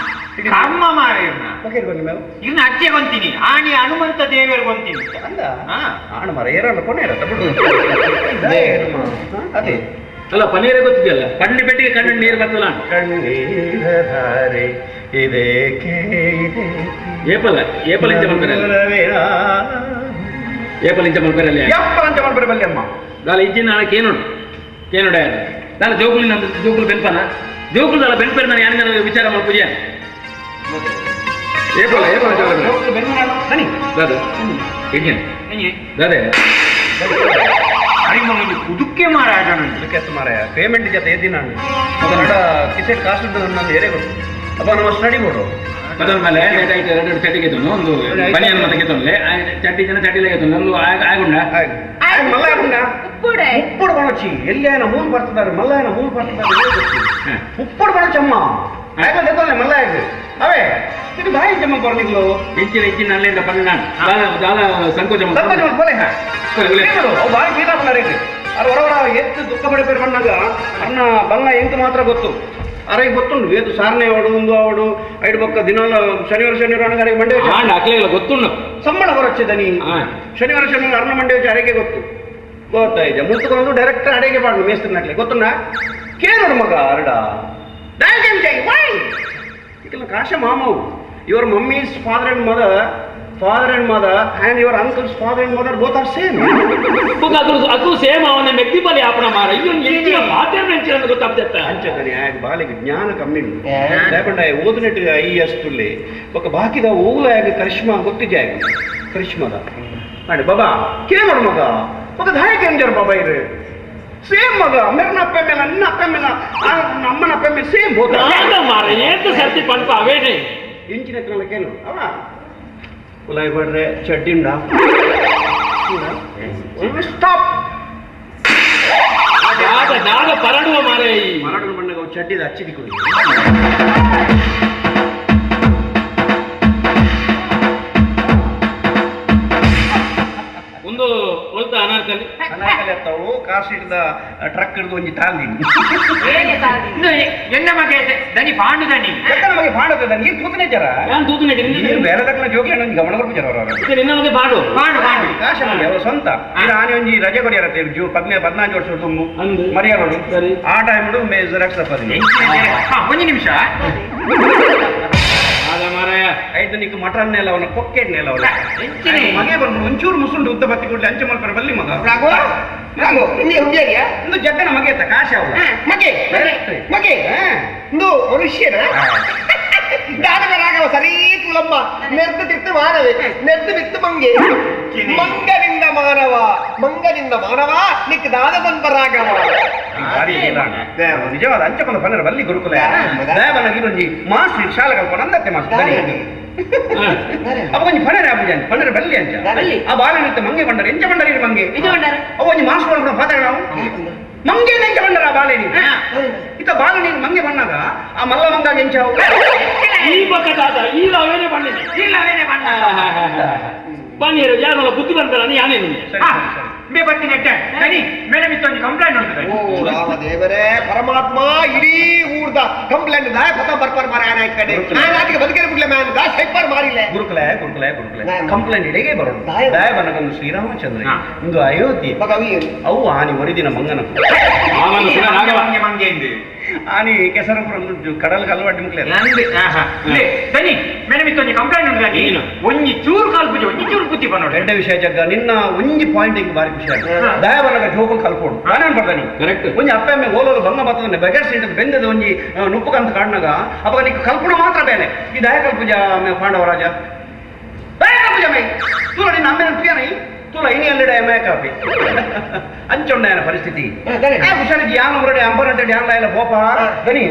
ಅಮ್ಮ ಮಾರ ಇನ್ನು ಅಜ್ಜೆ ಕೊಂತೀನಿ ಆಣಿ ಹನುಮಂತ ದೇವಿಯರ್ ಕೊಂತೀನಿ ಅಂದ ಆಣ ಮರ ಏರಲ್ಲ ಕೊನೆ ಅದೇ ಅಲ್ಲ ಪನ್ನೀರೇ ಗೊತ್ತಿದೆಯಲ್ಲ ಕಣ್ಣು ಪೆಟ್ಟಿಗೆ ಕಣ್ಣು ನೀರು ಬರ್ತಲ್ಲ ಕಣ್ಣೀರ ಧಾರೆ ಇದೇಕೆ ಇದೆ ಏಪಲ್ ಇಂಚ ಮಲ್ಪೆರಲ್ಲಿ ಯಪ್ಪ ಅಂತ ಮಾಡ್ಬಾರ ಬಲ್ಲಿ ಅಮ್ಮ ದಾಲ ಇಜ್ಜಿನ ನಾಳೆ ಕೇನೋಡ ದಾಲ ಜೋಗುಲು ಬೆನ್ಪನ ಜೋಗುಲು ದಾಲ ಬೆನ್ಪೆರ್ ನಾನು ಯಾರು ವಿಚಾರ ಮಾಡ್ಪೂಜೆ ಏಪಲ್ ಬನ್ನಿ ದಾದ ಇಜ್ಜಿನ ದಾದೆ ಕುದುಕ್ಕೆ ಮಾರಾಟ ಕೆಲಸ ಮಾರಾಯ ಪೇಮೆಂಟ್ ಜೊತೆ ಎದ್ದಿ ನಾನು ಅದನ್ನ ಟಿಕೆಟ್ ಕಾಸ್ಟ್ ನನ್ನ ಏರೇ ಕೊಡು ಅಪ್ಪ ನಮ್ಮ ಸ್ಟಡಿ ಕೊಡು ಅದರ ಮೇಲೆ ಎರಡು ಚಟಿಗೆ ಒಂದು ಬನಿಯನ್ ಮತ್ತೆ ಗೆತ್ತೊಂಡ್ಲೆ ಚಟ್ಟಿ ಜನ ಚಟಿಲೆ ಗೆತ್ತೊಂಡು ಒಂದು ಆಗುಂಡ ಮಲ್ಲ ಆಗುಂಡ ಉಪ್ಪುಡು ಬಣಚಿ ಎಲ್ಲಿಯನ ಮೂಲ್ ಬರ್ತದಾರೆ ಮಲ್ಲಯನ ಮೂಲ್ ಬರ್ತದಾರೆ ಉಪ್ಪುಡು ಬಣಚಮ್ಮ ಗೆತ್ತೊಂಡೆ ಮಲ್ಲ ಆಗ ಅವೇ ಇದು ಬಾಯಿ ಜಮ್ಮ ಬರ್ಲಿಗಳು ಇಂಚಿನ ಅಲ್ಲಿಂದ ಬಂದ ನಾನು ದಾಲ ಸಂಕೋಚ ಬಾಯಿ ಬೀರ ಬಂದಾರೆ ಅದು ಹೊರವರ ಎತ್ತು ದುಃಖ ಪಡಿಪೇರು ಬಂದಾಗ ಅನ್ನ ಬಲ್ಲ ಎಂತ ಮಾತ್ರ ಗೊತ್ತು ಅರೆಗೆ ಗೊತ್ತುಂಡು ಏದು ಸಾರನೆ ಅವಡು ಐದು ಬೊಕ್ಕ ದಿನಾಲ ಶನಿವಾರ ಅಣ್ಣಗಾರಿಗೆ ಮಂಡೆ ಅಕ್ಲೆಲ್ಲ ಗೊತ್ತುಂಡು ಸಂಬಳ ಬರಚ್ಚಿದನಿ ಶನಿವಾರ ಅರ್ಣ ಮಂಡೆ వచ్చి ಅರೆಗೆ ಗೊತ್ತಾಯ್ತು ಮುತ್ತುಕೊಂಡು ಡೈರೆಕ್ಟ್ ಅಡೆಗೆ ಬಾಡು ಮೇಸ್ತ್ರಿ ನಟ್ಲೆ ಗೊತ್ತುಂಡ ಕೇಳೋಡು ಮಗ ಅರಡ ಇದೆಲ್ಲ ಕಾಶ ಮಾಮವು your mummy's father and mother and your uncle's father and mother both are same. ಅದು ಸೇಮ್ ಅವನ ವ್ಯಕ್ತಿಪಲಿ ಆಪಣ ಮಾರ ಇವನು ಮಾತೇ ನೆಂಚಿನ ಗೊತ್ತಾಗ್ತದೆ ಅಂಚದನಿ ಆಗ ಬಾಲಿಗೆ ಜ್ಞಾನ ಕಮ್ಮಿ లేకుండా ಓದನೆಟ್ಟು ಅಯ್ಯಷ್ಟುಲ್ಲಿ ఒక ಬಾಕಿದ ಓಲಾಗ ಕರಿಷ್ಮಾ ಗೊತ್ತಿದೆ ಆಗ ಕರಿಷ್ಮಾದ ಮಾಡಿ ಬಾಬಾ ಕೇಳೋಣ ಮಗ ఒక ಧಾಯಕ ಎಂಜರ್ ಬಾಬಾ ಇರು ಸೇಮ್ ಮಗ ಮೇರನ ಅಪ್ಪ ಮೇಲೆ ನನ್ನ ಅಪ್ಪ ಮೇಲೆ ಅಮ್ಮನ ಅಪ್ಪ ಮೇಲೆ ಸೇಮ್ ಬೋತ ಮಾರ ಏನು ಸರ್ತಿ ಪಂಪ ಅವೇನೆ ಇಂಚಿನ ಕೇಳು ಅವ ಕುಲಾಯಿ ಬಡ್ರೆ ಚಡ್ಡಿಂಡ ಸ್ಟಾಪ್ ನಾಗ ಪರಡುವ ಮಾರೇ ಮರಡು ಬಣ್ಣಗ ಚಡ್ಡಿದ ಹಚ್ಚಿದಿ ಕೊಡಿ ಒಂದು ಹೊಲ್ತ ಅನಾರ್ಕಲಿ ಎತ್ತವು ಕಾರ್ ಸೀಟ್ದ ಟ್ರಕ್ ಹಿಡಿದು ಒಂಜಿ ತಾಂದಿ ಎನ್ನ ಮಗೆ ದನಿ ಪಾಂಡು ದನಿ ನಮಗೆ ಪಾಡೋದು ನನಗೆ ತೂತನೆ ಜರ ನಾನು ತೂತನೆ ನೀನು ಬೇರೆ ತಕ್ಕ ಜೋಗಿ ನನಗೆ ಗಮನ ಬರ್ಪು ಜರ ಅವರು ನಿನ್ನ ನಮಗೆ ಪಾಡು ಪಾಂಡು ಪಾಂಡು ಕಾಶ ಮಾಡಿ ಅವರು ಸ್ವಂತ ಇದು ಆನೆ ಒಂಜಿ ರಜೆ ಕೊಡಿಯರತ್ತೆ 15 ವರ್ಷ ತುಂಬು ಅಂದು ಮರಿಯಾಗಳು ಸರಿ ಆ ಟೈಮ್ ಜೆರಾಕ್ಸ್ ತಪ್ಪದಿ ಒಂದು ನಿಮಿಷ ಆಗ ಮಾರಾಯ ಐದು ನಿಕ್ ಮಟನ್ ಎಲ್ಲ ಅವನ ಪೊಕೆಟ್ ನೆಲ ಅವನ ಮಗೆ ಬಂದು ಒಂಚೂರು ಮುಸುಂಡು ಉದ್ದ ಬತ್ತಿ ಕೊಡ್ಲಿ ಅಂಚೆ ಮಲ್ಪರ ಬಲ್ಲಿ ಮಗ ರಾಘವ ರಾಘವ ನಿಮಗೆ ಹುಡುಗಿಯ ಒಂದು ಜಗ್ಗನ ಮಗೆ ಎತ್ತ ಕಾಶ ಅವಳು ಮಗೆ ಮಗೆ ಒಂದು ಮನುಷ್ಯನ ದಾನವ ರಾಘವ ಸರಿ ತುಳಮ್ಮ ನೆರ್ದು ತಿರ್ತು ಮಾನವೇ ನೆರ್ದು ಬಿತ್ತು ಮಂಗೆ ಮಂಗನಿಂದ ಮಾನವ ನಿಕ್ ದಾನ ಬಂದ ರಾಘವ ನಿಜವಾದ ಅಂಚಕೊಂಡ ಪನ್ನರ ಬಲ್ಲಿ ಗುರುಕುಲ ದೇವನಗಿರೊಂಜಿ ಮಾಸ್ಟರ್ ಶಾಲೆ ಕಲ್ಪನ ಅಂದತ್ತೆ ಮಾಸ್ಟರ್ ಅವ ಒಂಜಿ ಪನ್ನರ ಆಪುಜಾನ್ ಪನ್ನರ ಬಲ್ಲಿ ಅಂಚ ಆ ಬಾಲನಿತ್ತ ಮಂಗೆ ಬಂಡರ ಎಂಚ ಬಂಡರ ಇರು ಮಂಗೆ ಅವ ಒಂಜಿ ಮಾಸ್ಟರ್ ಕೂಡ ಪಾತ್ರ ನಾವು ಮಂಗೆ ಎಂಚ ಬಂಡರ ಆ ಬಾಲೆ ನೀನು ಇತ್ತ ಬಾಲೆ ನೀನು ಮಂಗೆ ಬಂದಾಗ ಆ ಮಲ್ಲ ಮಂಗ ಎಂಚಾವು ಈ ಬಕದಾದ ಈ ಲಾವೇನೆ ಬಣ್ಣ ಬನ್ನಿರು ಯಾರಲ್ಲ ಬುದ್ಧಿ ಬರ್ತಾರ ನೀ ಯಾನೇ ಬೇ ಬರ್ತೀನಿ ದನಿ ಮೇಡಮ್ ಇತ್ತೊಂದು ಕಂಪ್ಲೇಂಟ್ ನೋಡ್ತಾರೆ ಓ ರಾಮ ದೇವರೇ ಪರಮಾತ್ಮ ಇಡೀ ಊರ್ದ ಕಂಪ್ಲೇಂಟ್ ದಾಯ ಪತ ಬರ್ಪಾರ್ ಮಾರ ಆನ ಕಡೆ ನಾನು ಅದಕ್ಕೆ ಬದುಕಿರ ಬಿಡ್ಲೆ ಮ್ಯಾನ್ ದಾಸ್ ಹೆಪ್ಪರ್ ಮಾರಿಲ್ಲ ಗುರುಕುಲ ಕಂಪ್ಲೇಂಟ್ ಇಡೆಗೆ ಬರೋದು ದಯ ಬನಗೊಂದು ಶ್ರೀರಾಮಚಂದ್ರ ಒಂದು ಅಯೋಧ್ಯೆ ಮಗವಿ ಅವು ಆನಿ ಒರಿದಿನ ಮಂಗನ ಮಂಗೆ ಎಂದು ಆನಿ ಕೆಸರಪುರ ಕಡಲ್ ಕಲ್ವಡ್ಡಿ ಮುಕ್ಲೆ ದನಿ ಮೇಡಮ್ ಇತ್ತೊಂದು ಕಂಪ್ಲೇಂಟ್ ನೋಡ್ರಿ ಒಂಜಿ ಚೂರು ಕಾಲ್ ಪೂಜೆ ಒಂಜಿ ಚೂರು ಬುದ್ಧಿ ಬಂದೋಡು ಎಡ್ಡ ವಿಷಯ ಜಗ್ಗ ನಿನ್ನ ಒಂಜಿ ಪಾಯಿಂಟ್ ಹಿಂಗೆ ಬಾರಿ ಖುಷಿ ಆಯ್ತು ದಯಬನಗ ಜೋಗಲ್ ಕಲ್ಕೊಂಡು ನಾನೇನ್ ಬರ್ತಾನಿ ಕರೆಕ್ಟ್ ಒಂಜಿ ಅಪ್ಪ ಅಮ್ಮೆ ಓಲೋರು ಬಂಗ ಬರ್ತದೆ ಬೆಗರ್ ಸೀಟ್ ಬೆಂದದ ಒಂಜಿ ನುಪ್ಪುಕಂತ ಕಾಡ್ನಾಗ ಅವಾಗ ನೀನು ಕಲ್ಪುಣ ಮಾತ್ರ ಬೇನೆ ಈ ದಯ ಕಲ್ಪೂಜ ಪಾಂಡವರಾಜ ದಯ ಕಲ್ಪೂಜ ಮೈ ತೂರ ನಿನ್ನ ಅಮ್ಮೆನ ಪ್ರಿಯನೈ ತೂಲ ಇನಿ ಅಲ್ಲಿಡ ಎಮ್ಮೆ ಕಾಪಿ ಅಂಚೊಂಡ ಪರಿಸ್ಥಿತಿ ಹುಷಾರಿದ್ದಿ ಯಾನ್ ಹೊರಡೆ ಅಂಬರಡ್ಡೆ ಯಾನ್ಲ ಎಲ್ಲ ಬೋಪ ದನಿ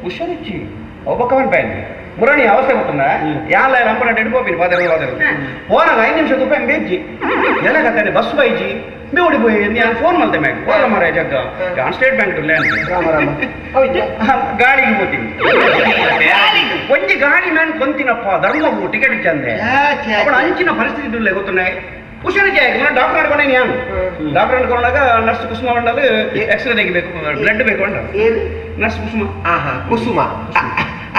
ಹುಷಾರಿಚ್ಚಿ ಒಬ್ಬಕ್ಕವನ್ ಪೈನ್ ಮುರಣಿ ಅವಸ್ಥೆ ಗೊತ್ತುಂಡ ಯಾನ್ಲ ಎಲ್ಲ ಅಂಬರಡ್ಡೆ ಇಡ್ಬೋಪಿನಿ ಪಾದರು ಹೋನಾಗ 5 ನಿಮಿಷ ತುಪ್ಪ ಬೇಜ್ಜಿ ಎಲ್ಲ ಕತ್ತಾನೆ ಬಸ್ ಬೈಜಿ ಮೇ ಓಡಿపోయి ನಾನು ಫೋನ್ ಮಾಡ್ತೆ ಮ್ಯಾಗ್ ಹೋಗ ಮಾರ ಜಗ್ಗ ಯಾನ್ ಸ್ಟೇಟ್ ಬ್ಯಾಂಕ್ ಗಾಡಿಗೆ ಹೋಗ್ತೀನಿ ಒಂಜಿ ಗಾಡಿ ಮ್ಯಾನ್ ಕೊಂತಿನಪ್ಪ ಧರ್ಮವು ಟಿಕೆಟ್ ಇಚ್ಚಂದೆ ಅప్పుడు ಅಂಚಿನ ಪರಿಸ್ಥಿತಿ ಇರಲೇ ಗೊತ್ತುಂಡ ಹುಷಾರಿದ್ದೆ ಡಾಕ್ಟರ್ ಆಡ್ಕೊಂಡೆ ನಾನು ಡಾಕ್ಟರ್ ಆಡ್ಕೊಂಡಾಗ ನರ್ಸ್ ಕುಸುಮ ಬಂಡಲು ಎಕ್ಸ್ರೇ ತೆಗಿಬೇಕು ಬ್ಲಡ್ ಬೇಕು ಅಂಡ ನರ್ಸ್ ಕುಸುಮ ಕುಸುಮ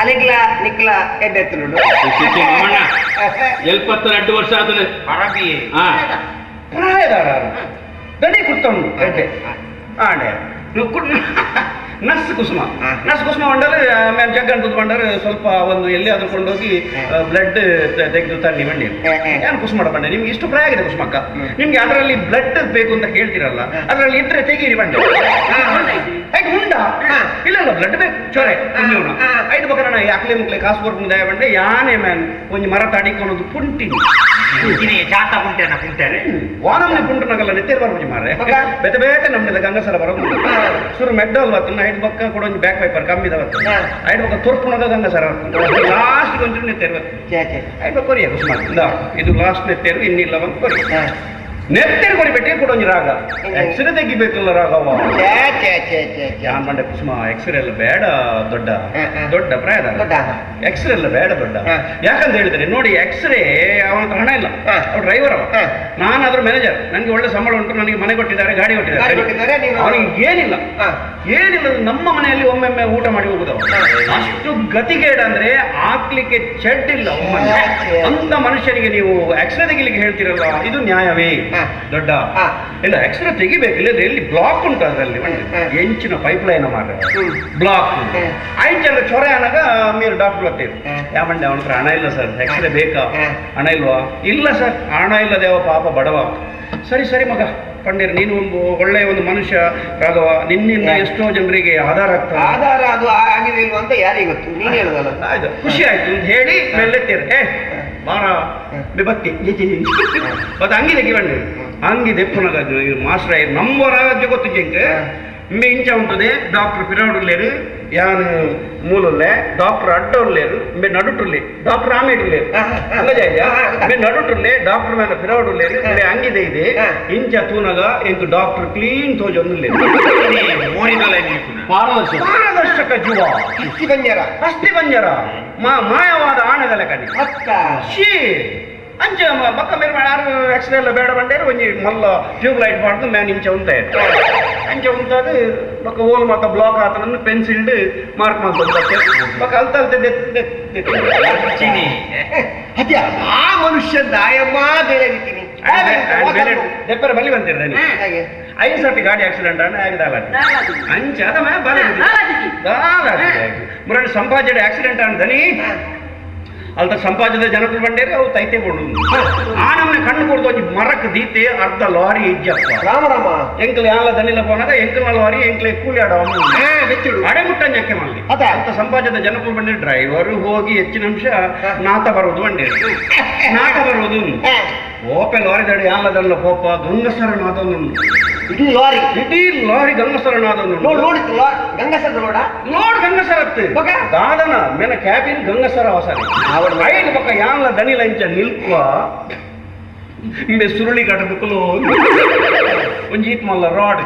ಅಲೆಗ್ಲ ನಿಕ್ಲ ಎಡ್ಡೆತ್ತುಂಡು ಮಾಮಣ್ಣ ಎಲ್ಪತ್ತ 2 ವರ್ಷ ಆತದೆ ಪರಬಿ ಹಾ ಪ್ರಾಯದಾರ ದಡಿ ಕುತ್ತೊಂಡು ಎಡ್ಡೆ ಆಡೆ ನರ್ಸ್ ಕುಸುಮ ಬಂಡರು ಆಮೇಲೆ ಜಗ್ಗನ್ ಬಂಡರು ಸ್ವಲ್ಪ ಒಂದು ಎಲ್ಲಿ ಆದ್ರೂ ಕೊಂಡೋಗಿ ಬ್ಲಡ್ ತೆಗೆದು ತನ್ನಿ ಬಂಡಿ ಏನು ಕುಸುಮ ಬಂಡೆ ನಿಮ್ಗೆ ಇಷ್ಟು ಪ್ರಾಯ ಆಗಿದೆ ಕುಸುಮಕ್ಕ ನಿಮ್ಗೆ ಅದರಲ್ಲಿ ಬ್ಲಡ್ ಬೇಕು ಅಂತ ಕೇಳ್ತಿರಲ್ಲ ಅದರಲ್ಲಿ ಇದ್ರೆ ತೆಗೀರಿ ಬಂಡೆ ಆಯ್ತು ಉಂಡ ಇಲ್ಲ ಬ್ಲಡ್ ಬೇಕು ಚೊರೆ ಐದು ಬಕ್ಕ ನಾನು ಅಕ್ಲೆ ಮುಕ್ಲೆ ಕಾಸು ಬರ್ಬಂದ ಬಂಡೆ ಯಾನೆ ಮ್ಯಾನ್ ಒಂದು ಮರ ತಾಡಿಕೊಳ್ಳೋದು ಪುಂಟಿ ಜಾತ ಪುಂಟೆನ ಪುಂಟೆರೆ ವಾನಮ್ನೆ ಪುಂಟು ನಗಲ್ಲ ನೆತ್ತೇರು ಬರ್ಬೋದು ಮಾರೆ ಬೇತೆ ಬೇತೆ ನಮ್ದು ಗಂಗಸರ ಬರೋದು ಸುರು ಮೆಡ್ಡಲ್ ಬತ್ತು ಐದು ಬಕ್ಕ ಕೂಡ ಒಂದು ಬ್ಯಾಕ್ ವೈಪರ್ ಕಮ್ಮಿ ಬತ್ತು ಐದು ಬಕ್ಕ ತೋರ್ಪುಣಗ ಗಂಗಸರ ಲಾಸ್ಟ್ ಒಂಚೂರು ನೆತ್ತೇರು ಬತ್ತು ಐದು ಬಕ್ಕ ಕೊರಿಯ ಕುಸುಮ ಇದು ಲಾಸ್ಟ್ ನೆತ್ತೇರು ಇನ್ನಿಲ್ಲ ಬಂದು ಕೊರಿ ನೆತ್ತೇರು ಕೊರಿಬಿಟ್ಟೆ ಕೂಡ ಒಂದು ರಾಗ ಎಕ್ಸ್ರೇ ತೆಗಿಬೇಕಲ್ಲ ರಾಗವ ಯಾನ್ ಬಂಡೆ ಕುಸುಮ ಎಕ್ಸ್ರೇ ಎಲ್ಲ ಬೇಡ ದೊಡ್ಡ ದೊಡ್ಡ ಪ್ರಾಯದ ಎಕ್ಸ್ರೇ ಎಲ್ಲ ಬೇಡ ದೊಡ್ಡ ಯಾಕಂತ ಹೇಳಿದ್ರೆ ನೋಡಿ ಎಕ್ಸ್ರೇ ಅವನ ಹತ್ರ ಹಣ ಇಲ್ಲ ಡ್ರೈವರ್ ಅವ ನಾನು ಅದ್ರ ಮ್ಯಾನೇಜರ್ ನನಗೆ ಒಳ್ಳೆ ಸಂಬಳ ಉಂಟು ನನಗೆ ಮನೆ ಕೊಟ್ಟಿದ್ದಾರೆ ಗಾಡಿ ಕೊಟ್ಟಿದ್ದಾರೆ ಅವನಿಗೆ ಏನಿಲ್ಲ ನಮ್ಮ ಮನೆಯಲ್ಲಿ ಒಮ್ಮೊಮ್ಮೆ ಊಟ ಮಾಡಿ ಹೋಗುದವ ಅಷ್ಟು ಗತಿಗೇಡ ಅಂದ್ರೆ ಹಾಕ್ಲಿಕ್ಕೆ ಚೆಡ್ ಇಲ್ಲ ಅಂತ ಮನುಷ್ಯನಿಗೆ ನೀವು ಎಕ್ಸ್ರೇ ತೆಗಿಲಿಕ್ಕೆ ಹೇಳ್ತಿರಲ್ಲ ಇದು ನ್ಯಾಯವೇ ದೊಡ್ಡ ಇಲ್ಲ ಎಕ್ಸ್ರೇ ತೆಗಿಬೇಕಿಲ್ಲ ಎಲ್ಲಿ ಬ್ಲಾಕ್ ಉಂಟು ಅದರಲ್ಲಿ ಎಂಚಿನ ಪೈಪ್ ಲೈನ್ ಮಾರ ಬ್ಲಾಕ್ ಆಯ್ತು ಚೊರೆ ಅನ್ನಾಗ మీరు ಡಾಕ್ಟರ್ ಬರ್ತೀರಿ ಯಾವಂಡೆ ಅವನ ಹತ್ರ ಹಣ ಇಲ್ಲ ಸರ್ ಎಕ್ಸ್ರೇ ಬೇಕಾ ಹಣ ಇಲ್ವಾ ಇಲ್ಲ ಸರ್ ಹಣ ಇಲ್ಲದೇವ ಪಾಪ ಬಡವ ಸರಿ ಮಗ ಪಂಡಿರ್ ನೀನು ಒಂದು ಒಳ್ಳೆಯ ಒಂದು ಮನುಷ್ಯ ರಾಘವ ನಿನ್ನಿಂದ ಎಷ್ಟೋ ಜನರಿಗೆ ಆಧಾರ ಆಗ್ತದೆ ಆಧಾರ ಅದು ಆಗಿದೆ ಇಲ್ವ ಅಂತ ಯಾರಿಗೆ ಗೊತ್ತು ನೀನು ಹೇಳುದಲ್ಲ ಆಯ್ತು ಖುಷಿ ಆಯ್ತು ಅಂತ ಹೇಳಿ ಮೇಲೆತ್ತೀರ ಬಾರ ಬಿಬತ್ತಿ ಮತ್ತೆ ಅಂಗಿ ತೆಗಿಬಂಡಿ ಅಂಗಿ ದೆಪ್ಪುನಗ ಮಾಸ್ಟರ್ ಆಯ್ತು ನಮ್ಮ ರಾಜ್ಯ ಗೊತ್ತು ಜಂಕ್ ಇಂಚ ಉಂಟದೆ ಡಾಕ್ಟರ್ ಪಿರಾಡುಲ್ಲೇರು ಯಾನು ಮೂಲುಲ್ಲೆ ಡಾಕ್ಟರ್ ಅಡ್ಡೋಲ್ಲೇರು ಮೇ ನಡುಟುಲ್ಲೆ ಡಾಕ್ಟರ್ ಆಮೇಡುಲ್ಲೇರು ಮೇ ನಡುಟುಲ್ಲೆ ಡಾಕ್ಟರ್ ಮೇಲೆ ಪಿರಾಡುಲ್ಲೇರು ಮೇ ಅಂಗಿದೆ ಇದೆ ಇಂಚ ತೂನಗ ಎಂಕು ಡಾಕ್ಟರ್ ಕ್ಲೀನ್ ತೋಜೊಂದುಲ್ಲೇರು ಪಾರದರ್ಶಕ ಜುವ ಅಸ್ಥಿ ಬಂಜರ ಮಾಯವಾದ ಆಣದ ಲೆಕ್ಕನಿ ಶೀ ಅಂಚ ಬಕ್ಕ ಮೇರೆ ಯಾರು ಎಕ್ಸ್ರೇ ಎಲ್ಲ ಬೇಡ ಬಂಡೇರು ಒಂಜಿ ಮಲ್ಲ ಟ್ಯೂಬ್ ಲೈಟ್ ಮಾಡ್ದು ಮ್ಯಾನ್ ಇಂಚ ಉಂಟೆ ಅಂಚ ಉಂಟದು ಬಕ್ಕ ಓಲ್ ಮಕ್ಕ ಬ್ಲಾಕ್ ಆತನನ್ನು ಪೆನ್ಸಿಲ್ಡ್ ಮಾರ್ಕ್ ಮಾಡ್ಬೋದು ಬಕ್ಕ ಅಲ್ತಲ್ತೆ ಅದ್ಯಾ ಆ ಮನುಷ್ಯ ದಾಯಮ್ಮ ಬೇರೆ ರೀತಿನಿ ದೆಪ್ಪರ ಬಲ್ಲಿ ಬಂತಿರ್ದೇನೆ 5 ಸರ್ತಿ ಗಾಡಿ ಆಕ್ಸಿಡೆಂಟ್ ಆಗಿದಲ್ಲ ಅಂಚ ಅದ ಮೇ ಮುರಳಿ ಸಂಪಾಜಡೆ ಆಕ್ಸಿಡೆಂಟ್ ಅಂದನಿ ಅಲ್ತ ಸಂಪಾದದ ಜನಗಳು ಬಂಡೇರಿ ಅವು ತೈತೆಗೊಂಡು ಆ ನಮ್ಮನೆ ಕಣ್ಣು ಕೊಡ್ದು ಒಂಜಿ ಮರಕ್ಕೆ ದೀತೆ ಅರ್ಧ ಲಾರಿ ಇಜ್ಜಪ್ಪ ರಾಮ ಎಂಕಲ್ ಯಾಲ ದನಿಲ ಪೋನಾಗ ಎಂಕಲ್ನ ಲಾರಿ ಎಂಕ್ಲೆ ಕೂಲಿ ಆಡವ ಅಡೆ ಮುಟ್ಟಂಜಕ್ಕೆ ಮಲ್ಲಿ ಅಂತ ಸಂಪಾದದ ಜನಗಳು ಬಂಡೇರಿ ಡ್ರೈವರ್ ಹೋಗಿ ಹೆಚ್ಚಿನ ಅಂಶ ನಾತ ಬರೋದು ಬಂಡೇರಿ ನಾಟ ಬರೋದು ಓಪೆ ಲಾರಿ ದಡಿ ಯಾಲ ದನಿಲ ಪೋಪ ಗಂಗಸರ ನಾದೊಂದು ಇಡೀ ಲಾರಿ ಗಂಗಸರ ನಾದೊಂದು ಗಂಗಸರ ಲೋಡ್ ಗಂಗಸರತ್ತೆ ದಾದನ ಮೇನ ಕ್ಯಾಬಿನ್ ಗಂಗಸರ ಅವಸರ ಐದು ಪಕ್ಕ ಯಾಲ ದನಿಲ ಇಂಚ ನಿಲ್ಕುವ ಇಂಬೆ ಸುರುಳಿ ಕಟ್ಟದಕ್ಕಲು ಒಂಜೀತ್ ಮಲ್ಲ ರಾಡ್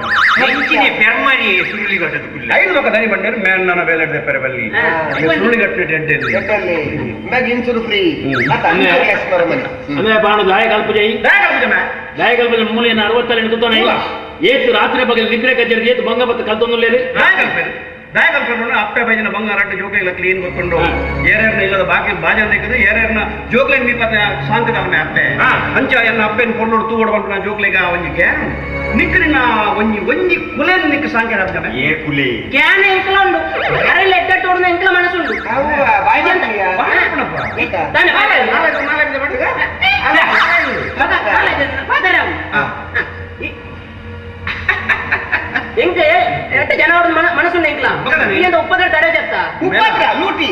ಪೆರ್ಮರಿ ಸುರುಳಿ ಕಟ್ಟದಕ್ಕಲ್ಲ ಐದು ಪಕ್ಕ ದನಿ ಬಂಡೇರು ಮೇಲ್ ನನ್ನ ಬೇಲೆ ಪೆರೆ ಬಲ್ಲಿ ಸುರುಳಿ ಕಟ್ಟಿನ ಇನ್ಸೂರು ಫ್ರೀ ಅದೇ ಬಾಣ ದಾಯಕಲ್ಪ ದಾಯಕಲ್ಪ ಮೂಲೆ 60 ಎಣ್ಣ ಏತು ರಾತ್ರಿ ಬಗ್ಗೆ ನಿದ್ರೆ ಕಜ್ಜರಿಗೆ ಏತು ಬಂಗ ಬತ್ತ ಕಲ್ತೊಂದುಲ್ಲೇರಿ ದಾಯಕಲ್ಪನ ಅಪ್ಪೆ ಬೈದಿನ ಬಂಗಾರ ಜೋಕ್ಲೆಲ್ಲ ಕ್ಲೀನ್ ಗೊತ್ತುಂಡು ಏರೇರ್ನ ಇಲ್ಲದ ಬಾಕಿ ಬಾಜನ್ ತೆಗೆದು ಏರೇರ್ನ ಜೋಕ್ಲೆನ್ ಮೀಪತ್ತೆ ಸಾಂಕದ ಅಪ್ಪೆ ಅಂಚ ಎನ್ನ ಅಪ್ಪೆನ ಕೊಂಡೋಡು ತೂಗೋಡು ಬಂತು ನಾ ಜೋಕ್ಲೆಗ ಒಂಜಿಗೆ ನಿಕ್ಕರಿನ ಒಂಜಿ ಕುಲೆನ್ ನಿಕ್ಕ ಸಾಂಕೇತ ಅಪ್ಪೆ ಏ ಕುಲೆ ಕ್ಯಾನ್ ಎಂಕಲ ಉಂಡು ಅರೆಲ್ಲ ಎಟ್ಟೋಡ್ನ ಎಂಕಲ ಮನಸ್ಸುಂಡು ಎಂಕೆ ಎಟ್ಟ ಜನ ಮನಸ್ಸು ಎಂಕ್ಲ ಇಲ್ಲಿಂದ ಉಪ್ಪದ್ರ ತಡೆ ಜತ್ತ ಲೂಟಿ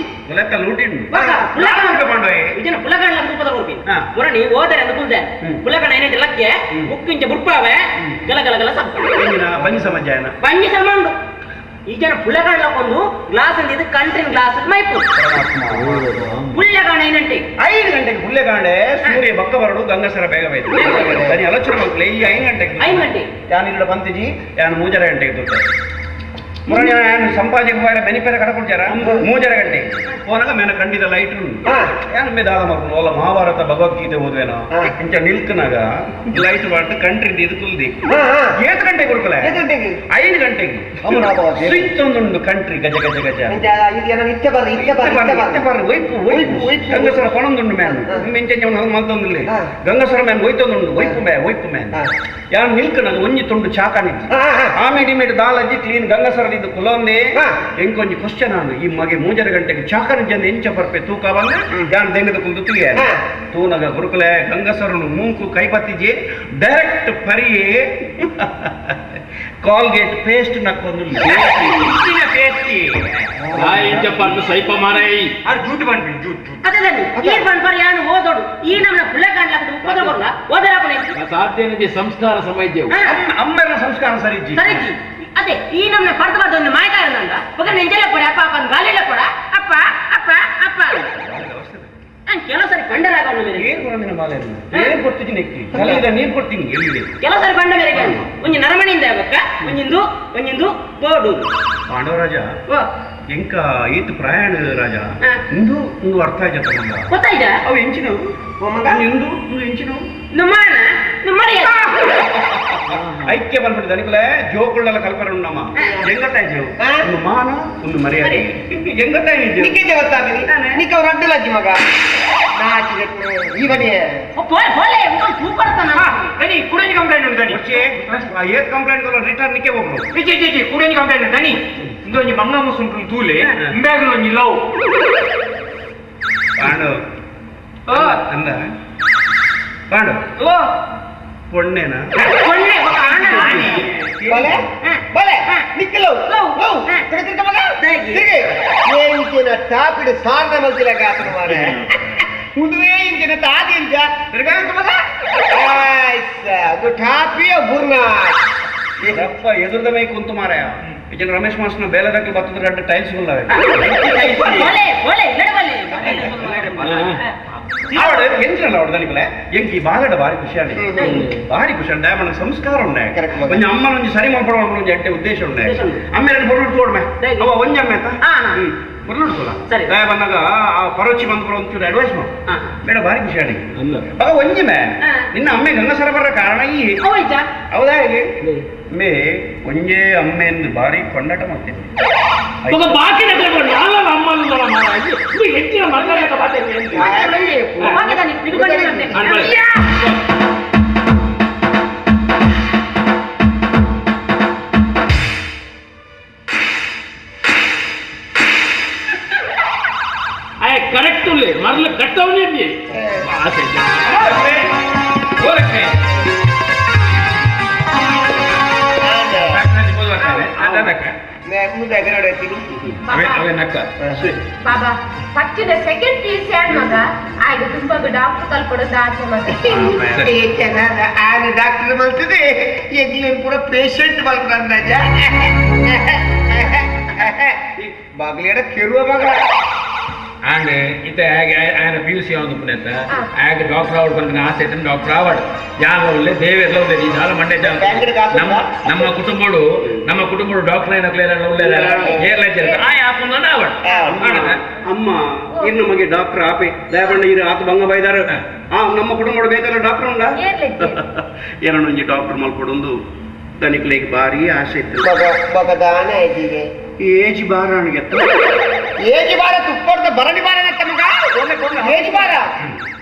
ಇದನ್ನ ಪುಲಕಣ್ಣ ಉಪ್ಪದ ಕೊಡ್ತೀನಿ ಮುರಣಿ ಓದರೆ ಅಂತ ಕುಂದೆ ಪುಲಕಣ್ಣ ಏನೇಂటి ಲಕ್ಕೆ ಮುಕ್ಕಿಂಚ ಬುಡ್ಪಾವೆ ಗಲ ಗಲ ಗಲ ಸಪ್ಪ ಬಂಜಿ ಸಮಂಡು ಈ ಜನ ಪುಲಕಣ್ಣಕ್ಕೊಂದು ಗ್ಲಾಸ್ ಅಂತ ಇದು ಕಂಟ್ರಿನ್ ಗ್ಲಾಸ್ ಮೈಪು ಪುಲ್ಯಗಾಣ ಏನಂತೆ 5 ಗಂಟೆಗೆ ಪುಲ್ಯಗಾಂಡೆ ಸೂರ್ಯ ಬಕ್ಕ ಬರಡು ಗಂಗಸರ ಬೇಗ ಬೈತು ದನಿ ಅಲಚುರ ಮಕ್ಕಳು ಈ 5 ಗಂಟೆಗೆ ಯಾನ್ ಇಲ್ಲಡ ಬಂತಿಜಿ ಯಾನ್ 3 ಗಂಟೆಗೆ ತೂತ ಮುರಣ್ಯ ಯಾನ್ ಸಂಪಾಜೆಗೆ ಹೋಯರ ಬೆನಿಪೆರ ಕಡ ಕೊಡ್ತಾರ 3 ಗಂಟೆ ಓನಾಗ ಮೇನ ಕಂಡಿದ ಲೈಟ್ ಏನು ಮೇದಾದ ಮಕ್ಕಳು ಓಲ ಮಹಾಭಾರತ ಭಗವದ್ಗೀತೆ ಓದುವೇನೋ ಇಂಚ ನಿಲ್ಕನಾಗ ಲೈಟ್ ಮಾಡ್ತು ಕಂಟ್ರಿ ಇದು ಕುಲ್ದಿ 7 ಗಂಟೆಗೆ ಗುರುಕುಲ 5 ಗಂಟೆಗೆ ಸ್ವಿಚ್ ಒಂದುಂಡು ಕಂಟ್ರಿ ಗಜ ಗಜ ಗಜ ಗಂಗಸರ ಪಣೊಂದುಂಡು ಮ್ಯಾನ್ ಮಿಂಚೆ ಮಲ್ತೊಂದಿಲ್ಲ ಗಂಗಸರ ಮ್ಯಾನ್ ಒಯ್ತೊಂದುಂಡು ಒಯ್ಪು ಮ್ಯಾನ್ ಯಾರು ನಿಲ್ಕನಾಗ ಒಂಜಿ ತುಂಡು ಚಾಕಾನಿದ್ದು ಆಮೇಲೆ ದಾಲಜ್ಜಿ ಕ್ಲೀನ್ ಗಂಗಸರದಿದ್ದು ಕುಲೊಂದೇ ಎಂಕೊಂಜಿ ಕ್ವಶನ್ ಆನು ಈ ಮಗೆ 3 ಗಂಟೆಗೆ ಚಾಕನ ಎಂಚ ಬರ್ಪೆ ತೂಕ ಬಂದ ಯಾನ್ ದೆಂಗದ ಕುಂದು ತುಳಿಯ ತೂನಗ ಗುರುಕುಲೆ ಗಂಗಸರನು ಮೂಂಕು ಕೈಪತ್ತಿಜಿ ಡೈರೆಕ್ಟ್ ಪರಿಯೇ ಕಾಲ್ಗೇಟ್ ಪೇಸ್ಟ್ ನಕ್ಕೊಂದು ಸೈಪ ಮಾರೈ ಜೂಟ್ ಬಂದ್ಬಿಡಿ ಜೂಟ್ ಓದೋಡು ಈ ನಮ್ಮ ಪುಳ್ಳೆ ಕಾಣ್ಲಾಕ ಉಪದ್ರ ಬರಲ್ಲ ಓದರಾಪನೆ ಸಾಧ್ಯ ಸಂಸ್ಕಾರ ಸಮಯ ಅಮ್ಮೆರ ಸಂಸ್ಕಾರ ಸರಿಜ್ಜಿ ಸರಿಜ್ಜಿ ಅದೇ ಈ ನಮ್ಮ ಪಡ್ದು ಬರ್ದು ಒಂದು ಮಾಯಕಾರ ನಂದ ಮಗ ನೆಂಜೆಲ್ಲ ಕೊಡ ಅಪ್ಪ ಅಪ್ಪನ ಗಾಲಿಲ್ಲ ಕೊಡ ಅಪ್ಪ ಅಪ್ಪ ಅಪ್ಪ ಕೆಲವು ಸರಿ ಕಂಡರಾಗ ಏನ್ ಕೊಡೋದಿನ ಮಾಲೆ ಏನ್ ಕೊಡ್ತೀನಿ ನೆಕ್ಕಿ ಕಲಿದ ನೀನ್ ಕೊಡ್ತೀನಿ ಎಲ್ಲಿ ಕೆಲವು ಸರಿ ಕಂಡ ಮೇಲೆ ಒಂಜಿ ನರಮಣಿಯಿಂದ ಆಗಕ್ಕ ಒಂಜಿಂದು ಬೋಡು ಪಾಂಡವರಾಜ ಎಂಕ ಈತ ಪ್ರಯಾಣ ರಾಜ ಇಂದು ಒಂದು ಅರ್ಥ ಆಯ್ತ ಗೊತ್ತಾಯ್ತಾ ಅವು ಎಂಚಿನವು ಇಂದು ಎಂಚಿನವು ಐಕ್ಯ ಬಂದ್ಬಿಟ್ಟು ದನಿಕುಲೆ ಜೋಕುಳ್ಳೆಲ್ಲ ಕಲ್ಪನೆ ಉಂಡಮ್ಮ ಎಂಗತ್ತಾಯ್ ಜೋ ಒಂದು ಮಾನ ಒಂದು ಮರ್ಯಾದೆ ಎಂಗತ್ತಾಯ್ ನಿಜ ಅವ್ರು ಅಡ್ಡಲಜ್ಜಿ ಮಗ ಇವನೇ ಕುಡನಿ ಕಂಪ್ಲೇಂಟ್ ಉಂಟು ದನಿ ಏತ್ ಕಂಪ್ಲೇಂಟ್ ರಿಟರ್ನ್ ನಿಕ್ಕೆ ಹೋಗ್ರು ಕುಡನಿ ಕಂಪ್ಲೇಂಟ್ ದನಿ ಇಂದೊಂಜಿ ಮಂಗ ಮುಸುಂಟು ತೂಲೆ ಇಂಬ್ಯಾಗ್ಲು ಒಂಜಿ ಲವ್ ಪಾಂಡು ಅಂದ ಪಾಂಡು ಪೊಣ್ಣೆನಾ ಟಾಪಿಡ್ ಸಾರ್ನ ಮಲ್ತಿಲಾಗ ಆತನ ಮಾರೆ ಉದುವೆ ಇಂಚಿನ ತಾದಿ ಇಂಚ ತಿರ್ಗಾಂತ ಮಗ ಅದು ಟಾಪಿಯ ಬುರ್ನ ಯಪ್ಪ ಎದುರ್ದ ಮೈ ಕುಂತು ಮಾರಾಯ ಇದನ್ನ ರಮೇಶ್ ಮಾಸ್ಟರ್ನ ಬೇಲದಕ್ಕೆ ಬತ್ತದ ಗಂಟೆ ಟೈಲ್ಸ್ ಉಳ್ಳವೆ ಎಂಚಲ್ಲ ಅವಳು ದನಿಕಲೆ ಎಂಕಿ ಬಾಲಡ ಬಾರಿ ಖುಷಿಯಾಗಿ ಬಾರಿ ಖುಷಿ ಉಂಡೆ మన ಸಂಸ್ಕಾರ ಉಂಡೆ కొంచెం అమ్మ నుంచి సరి మంపడం నుంచి అంటే ఉద్దేశం ఉండే అమ్మ రెండు పొరుడు చూడమే అవ్వ ಒಂಜ అమ్మ ಅಂತ పొరుడు చూడ దయ ಬಂದಾಗ ಆ ಪರೋಚಿ ಬಂದ್ಕೊಳ ಒಂಚೂರು ಅಡ್ವೈಸ್ ಮಾಡು ಬೇಡ ಬಾರಿ ಖುಷಿಯಾಗಿ ಅವ ಒಂಜಮೆ ನಿನ್ನ ಅಮ್ಮೆ ಗಂಗಸರ ಬರ ಕಾರಣ ಈ ಹೌದಾ ಹೇಗೆ ಮೇ ಒಂಜೇ ಅಮ್ಮೆ ಎಂದು ಬಾರಿ ಕೊಂಡಾಟ ಮಾಡ್ತೇನೆ ಬಾಕಿ ಹೆಚ್ಚಿನ ಕರೆಕ್ಟ್ ಮರಳು ಕಟ್ಟವನೇ ಬಾಬಾ ಪಚ್ಚಿದ ಸೆಕೆಂಡ್ ಪೀಸ್ ಯಾರು ಮಗ ಆಗ ತುಂಬಾ ಡಾಕ್ಟರ್ ಕಲ್ಪಡೋದು ಆಸೆ ಮಗ ಡಾಕ್ಟರ್ ಬಲ್ತಿದೆ ಎಗ್ಲೇನ್ ಪೂರ ಪೇಷಂಟ್ ಬಲ್ಕಂದ ಬಾಗ್ಲೇಡ ಕೆರುವ ಮಗ and ite ayana PUC avundu puneta ag doctor avadu bandana asetan doctor avadu yaavalle deverla ulle ee dala mande namma kutumbodu doctor ayana clear ulle yerla jerta ay apunna avadu ಅಮ್ಮ ಇನ್ನು ನಮಗೆ doctor Ape ದಯಬಂಡ ಇರು ಆತ ಬಂಗ ಬೈದಾರ ನಮ್ಮ ಕುಟುಂಬದ ಬೇಕಲ್ಲ doctor ಉಂಡ ಏನೋ ಒಂಜಿ ಡಾಕ್ಟರ್ ಮಲ್ಪಡೊಂದು ದನಿಕ್ಲೆಗೆ ಬಾರಿ ಆಸೆ ಇತ್ತು ಬಗದಾನ ಐದಿಗೆ ಏಜ್ ಬಾರ ಅಣ್ಗೆ ಏಜ್ ಬಾರ ತುಪ್ಪಡ್ದ ಬರಣಿ ಬಾರ ನಮ್ಮಗ ಏಜ್ ಬಾರ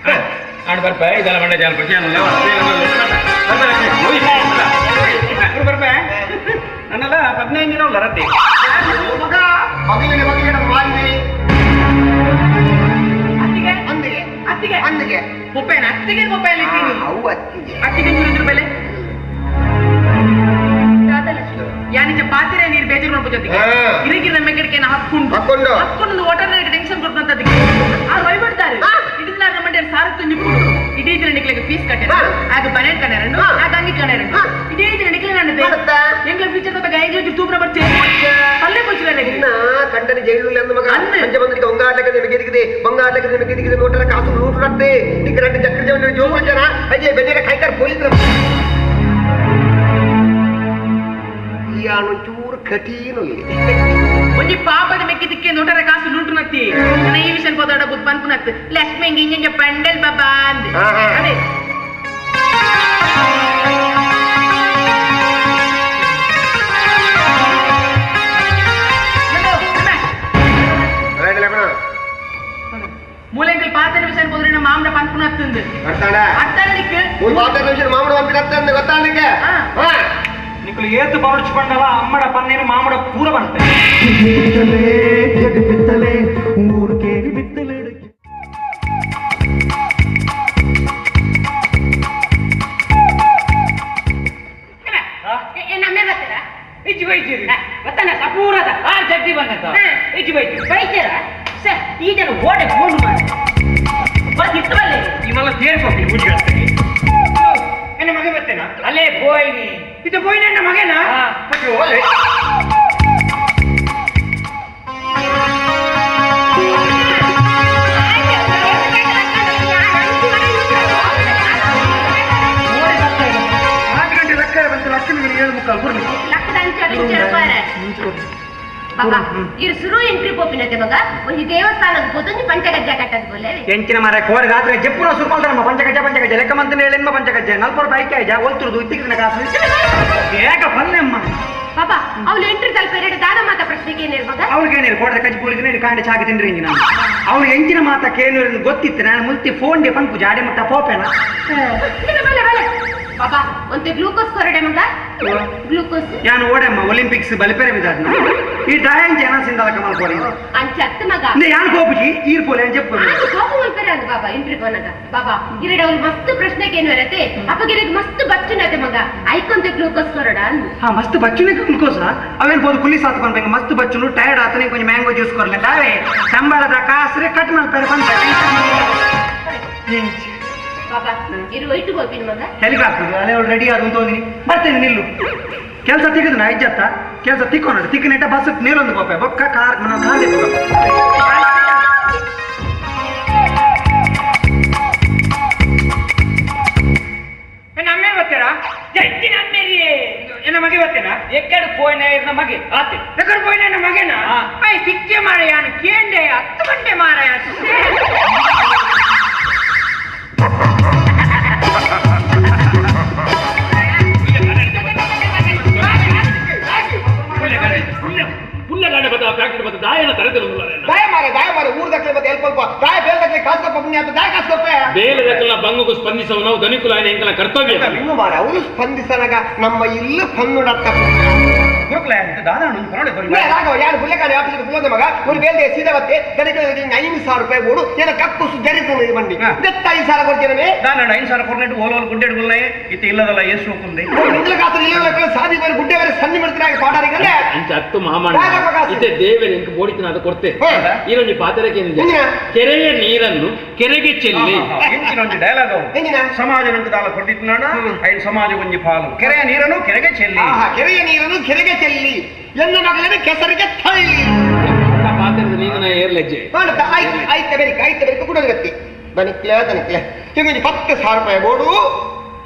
ಆಡ್ ಬರ್ಪ ಇದೆಲ್ಲ ಮಂಡೆ ಜಾಲ ಪ್ರಚಾರ ಬರ್ಪ ನನ್ನಲ್ಲ 15 ದಿನ ಲರತ್ತೆ ಮಗ ಮಗಲಿನ ಮಾಡಿದೆ ಅತ್ತಿಗೆ ಮುಪ್ಪೇನ ಅತ್ತಿಗೆ ಮುಪ್ಪೆಯಲ್ಲಿ ಅವು ಅತ್ತಿಗೆ ಅತ್ತಿಗೆ ಬೆಲೆ ಯಾನಿಂಚ ಪಾತಿರೆ ನೀರು ಬೇಜಾರು ಮಾಡ್ಬೋದಿಗೆ ಇರಿಗಿನ ಮೆಂಗಡಿಕೆ ಹಕ್ಕೊಂಡು ವಾಟರ್ ಟೆನ್ಷನ್ ಕೊಡ್ತಂತದಿಗೆ ಆ ಹೊಯ್ಬಿಡ್ತಾರೆ ಇಡಿದ್ಲ ನಮ್ಮಂಡೆ ಸಾರತ್ತು ನಿಪ್ಪುಡು ಇಡೀ ದಿನ ನಿಕ್ಲೆಗೆ ಫೀಸ್ ಕಟ್ಟೆ ಆಗ ಬನೇಟ್ ಕಣೆರಡು ಆಗ ಅಂಗಿ ಕಣೆರಡು ಇಡೀ ದಿನ ನಿಕ್ಲೆ ನನ್ನದೆ ಎಂಗ್ಲ ಫ್ಯೂಚರ್ ತಗ ಎಂಗ್ಲ ತೂಬ್ರ ಬರ್ಚೆ ಪಲ್ಲೆ ಕೊಚ್ಚಿಲ್ಲ ಕಂಡನಿ ಜೈಲು ಅಂದ ಮಗ ಅಂಜ ಬಂದಿಗೆ ಒಂಗಾಡ್ಲಕ್ಕೆ ನಿಮಗೆ ಬಂಗಾಡ್ಲಕ್ಕೆ ನಿಮಗೆ ನೋಟಲ ಕಾಸು ಲೂಟು ರಟ್ಟೆ ನಿಕ್ಕೆ ರಡ್ಡೆ ಚಕ್ರ ಜನ ಜೋಗ ಜನ ಅಜೆ ಬೆಜರ ಕೈಕರ್ ಪೊಲೀಸ್ ಯಾನು ಚೂರು ಕಠಿಣ ಒಂಜಿ ಪಾಪದ ಮೆಕ್ಕಿದಕ್ಕೆ ನೋಟರ ಕಾಸು ನೂಟುನತ್ತಿ ನನ್ನ ಈ ವಿಷಯ ಪದೋಡ ಬುದ್ ಪನ್ಪುನತ್ ಲಕ್ಷ್ಮಿಂಗ್ ಇಂಜ ಪಂಡಲ್ ಬಾಬಾ ಅಂದೆ ಅದೇ ಮೂಲೆಂಕಲ್ ಪಾತ್ರ ವಿಷಯ ಪೋದ್ರೆ ನಮ್ಮ ಮಾಮನ ಪನ್ಪುನತ್ತಂದು ಅರ್ಥಾಡಲಿಕ್ಕೆ ಪಾತ್ರ ವಿಷಯ ಮಾಮಡ ಪನ್ಪುನತ್ತಂದು ಗೊತ್ತಾಡಲಿಕ್ಕೆ ನಿಕ್ಕಲು ಏತು ಬರುಚು ಬಂಡವ ಅಮ್ಮಡ ಪನ್ನೇನು ಮಾಮಡ ಪೂರ ಬಂತೆ ಊರು ಕೇರಿ ಬಿತ್ತಲೆ ಇಜ್ಜಿ ಬೈತೀರಿ ಗೊತ್ತಾನ ಸಪೂರದ ಆ ಜಡ್ಡಿ ಬಂದದ ಇಜ್ಜಿ ಬೈತೀರಿ ಬೈತೀರ ಸರ್ ಈ ಜನ ಓಡೆ ಫೋನ್ ಮಾಡಿ ಬಸ್ ಇತ್ತವಲ್ಲೇ ಇವೆಲ್ಲ ಸೇರ್ಕೊಪ್ಪಿ ಬುದ್ಧಿ ಹೇಳ್ತೀನಿ ನನ್ನ ಮಗ ಬರ್ತೇನಾ ಅಲ್ಲೇ ಬೋಯ್ನಿ ಇದು ಬೋಯ್ನಿ ನನ್ನ ಮಗನಾ ಮತ್ತೆ ಓಲೆ ಎಂಚಿನ ಮರ ಕೋರೆ ರಾತ್ರಿ ಜಪ್ಪುನ ಸುರ್ಕೊಳ್ತಾರ ನಮ್ಮ ಪಂಚಗಜ್ಜ ಲೆಕ್ಕ ಮಂತ್ರ ಹೇಳಿ ಪಂಚಗಜ್ಜ 40 ರೂಪಾಯಿ ಐಕ್ಯ ಒಲ್ತುರುದು ಇತ್ತಿನ ಕಾಸು ಏಕ ಪಲ್ಲೆಮ್ಮ ಬಾಬಾ ಅವಳು ಎಂಟ್ರಿ ಸ್ವಲ್ಪ ಎರಡು ದಾದ ಮಾತ ಪ್ರಶ್ನೆಗೆ ಏನಿರ್ ಮಗ ಅವ್ಳಿಗೆ ಏನಿರು ಕೋಡ್ರೆ ಕಜ್ಜಿ ಪೂಳಿದ್ರೆ ಕಾಂಡೆ ಚಾಗಿ ತಿಂದ್ರಿ ನಾನು ಅವ್ಳು ಎಂಚಿನ ಮಾತಕ್ಕೆ ಏನು ಗೊತ್ತಿತ್ತು ನಾನು ಮುಲ್ತಿ ಫೋನ್ ಡೆ ಪಂಪು ಜಾಡೆ ಮಟ್ಟ ಪೋಪೇನ ಬಾಬಾ ಒಂತೆ ಗ್ಲೂಕೋಸ್ ಕೊರಡೆ ಮಗ ಗ್ಲೂಕೋಸ್ ಯಾನು ಓಡಮ್ಮ ಒಲಿಂಪಿಕ್ಸ್ ಬಲಿಪೇರೆ ಬಿದ್ದಾದ್ನ ಈ ಡ್ರಾಯಿಂಗ್ ಜನ ಸಿಂದಾಲ ಕಮಲ್ ಕೋರಿ ಅಂಚತ್ ಮಗ ನೆ ಯಾನ್ ಕೋಪುಜಿ ಈರ್ ಪೋಲೆ ಅಂತ చెప్పు ಕೋಪು ಮಲ್ಪರೆ ಅದು ಬಾಬಾ ಎಂಟ್ರಿ ಕೊನಗ ಬಾಬಾ ಇರಡ ಅವಳು ಮಸ್ತ್ ಪ್ರಶ್ನೆಗೆ ಏನು ಇರತ್ತೆ ಅಪ್ಪಗಿರಿಗೆ ಮಸ್ತ್ ಬಚ್ಚುನತೆ ಮಗ ಐಕೊಂತೆ ಗ್ಲೂಕೋಸ್ ಕೊರಡ ಹಾ ಮಸ್ತ್ ಬಚ್ಚುನೆ ಗ್ಲೂಕೋಸ್ ಅವೇನ್ ಬೋದು ಪುಲಿಸ್ ಆತ ಬಂದಂಗ ಮಸ್ತ್ ಬಚ್ಚುನು ಟೈರ್ಡ್ ಆತನೆ ಕೊಂಚ ಮ್ಯಾಂಗೋ ಜ್ಯೂಸ್ ಕೊರ್ಲೆ ತಾವೆ ಸಂಬಳದ ಕಾಸ್ರೆ ಕಟ್ ಮಲ್ಪರೆ ಬಂತ ಬಾಬಾ ಇರು ಇಟ್ಟು ಗೋಪಿನ ಮಗ ಹೆಲಿಕಾಪ್ಟರ್ ಅಲ್ಲೇ ರೆಡಿ ಆದ ಅಂತ ಹೋದಿನಿ ಬರ್ತೇನೆ ನಿಲ್ಲು ಕೆಲಸ ತೆಗೆದು ನಾ ಇಜ್ಜತ್ತ ಕೆಲಸ ತಿಕ್ಕೊಂಡು ತಿಕ್ಕನೆಟ್ಟ ಬಸ್ ನೀರೊಂದು ಗೋಪೆ ಬೊಕ್ಕ ಕಾರ್ ಮನ ಕಾಲಿ ನಮ್ಮೇ ಬರ್ತೀರಾ ಜೈತಿನ ಅಮ್ಮೇರಿ ಎನ್ನ ಮಗೆ ಬರ್ತೇನಾ ಎಕ್ಕಡೆ ಪೋಯ್ನ ಇರ್ನ ಮಗೆ ಆತೆ ಎಕ್ಕಡೆ ಪೋಯ್ನ ಎನ್ನ ಮಗೆನಾ ಐ ಸಿಕ್ಕೆ ಮಾರಯಾನ ಕೇಂಡೆ 10 ಗಂಟೆ ಮಾರಯ ಪುಲ್ಲಗಾಡೆ ಬತ್ತ ಪ್ಯಾಕೆಟ್ ಬತ್ತ ದಾಯನ ತರದಿರಲ್ಲ ದಾಯ ಮಾರ ಊರ್ ದಕ್ಕಲೆ ಮತ್ತೆ ಸ್ವಲ್ಪ ದಾಯ ಬೇಲ್ ದಕ್ಕಲೆ ಕಾಸ್ಕೊಪ್ಪ ಪುಣ್ಯ ಅಂತ ದಾಯ ಕಾಸ್ಕೊಪ್ಪೆ ಬೇಲೆ ದಕ್ಕಲ ಬಂಗುಗೂ ಸ್ಪಂದಿಸವ ನಾವು ಧನಿಕುಲ ಎಂಕಲ ಕರ್ತವ್ಯ ಇನ್ನು ಮಾರ ಅವರು ಸ್ಪಂದಿಸನಾಗ ನಮ್ಮ ಇಲ್ಲು ಪನ್ನುಡತ್ತ ಗುರುಕುಲ ದಾದಾ ಕೊರಡೆ ರಾಘವ ಯಾರು ಬುಲ್ಲೆಕಾಡಿ ಆಫೀಸ್ ಬುಲ್ಲದ ಮಗ ಒಂದು ಬೇಲ್ದೆ ಸೀದಾ ಬತ್ತೆ ದನಿಕ 5,000 ರೂಪಾಯಿ ಓಡು ಏನ ಕಪ್ಪು ಜರಿತು ಬಂಡಿ ದತ್ತ 5,000 ಕೊಡ್ತೇನೆ ದಾನ 5,000 ಕೊಡ್ನೆಟ್ಟು ಓಲೋಲ್ ಗುಡ್ಡೆಡ್ ಗುಲ್ಲೆ ಇತ್ತು ಇಲ್ಲದಲ್ಲ ಎಷ್ಟು ಹೋಗುಂದೆ ನಿಂಗಳ ಕಾತ್ರ ಇಲ್ಲ ಸಾದಿ ಬೇರೆ ಗುಡ್ಡೆ ಬೇರೆ ಸಣ್ಣ ಮಾಡ್ತಾರೆ ಪಾಡಾರಿಗೆ ಅಂಚ ಹತ್ತು ಮಹಾಮಾಣ ಇತ್ತೆ ದೇವರ ಎಂಕ ಬೋಡಿತನ ಅದು ಕೊಡ್ತೆ ಈರೊಂದು ಪಾತ್ರಕ್ಕೆ ಏನಿದೆ ಕೆರೆಯ ನೀರನ್ನು ಕೆರೆಗೆ ಚೆಲ್ಲಿ ಇಂಚಿನ ಒಂದು ಡೈಲಾಗ್ ಸಮಾಜ ನಂಗೆ ದಾಲ ಕೊಟ್ಟಿತ್ತು ನಾಡ ಐದು ಸಮಾಜ ಒಂಜಿ ಪಾಲು ಕೆರೆಯ ನೀರನ್ನು ಕೆರೆಗೆ ಚೆಲ್ಲಿ ಕೆರೆಯ ನೀರನ್ನು ಕೆರೆಗೆ ಚೆಲ್ಲಿ ಎನ್ನ ಮಗನ ಕೆಸರಿಗೆ ತಳ್ಳಿ ಪಾತ್ರದ ನೀರಿನ ಏರ್ಲೆಜ್ಜೆ ಆಯ್ತ ಬೇರೆ ಕುಡಗತ್ತಿ ದನಿಕ್ಲೆ ಹಿಂಗೊಂದು 10,000 ರೂಪಾಯಿ ಬೋಡು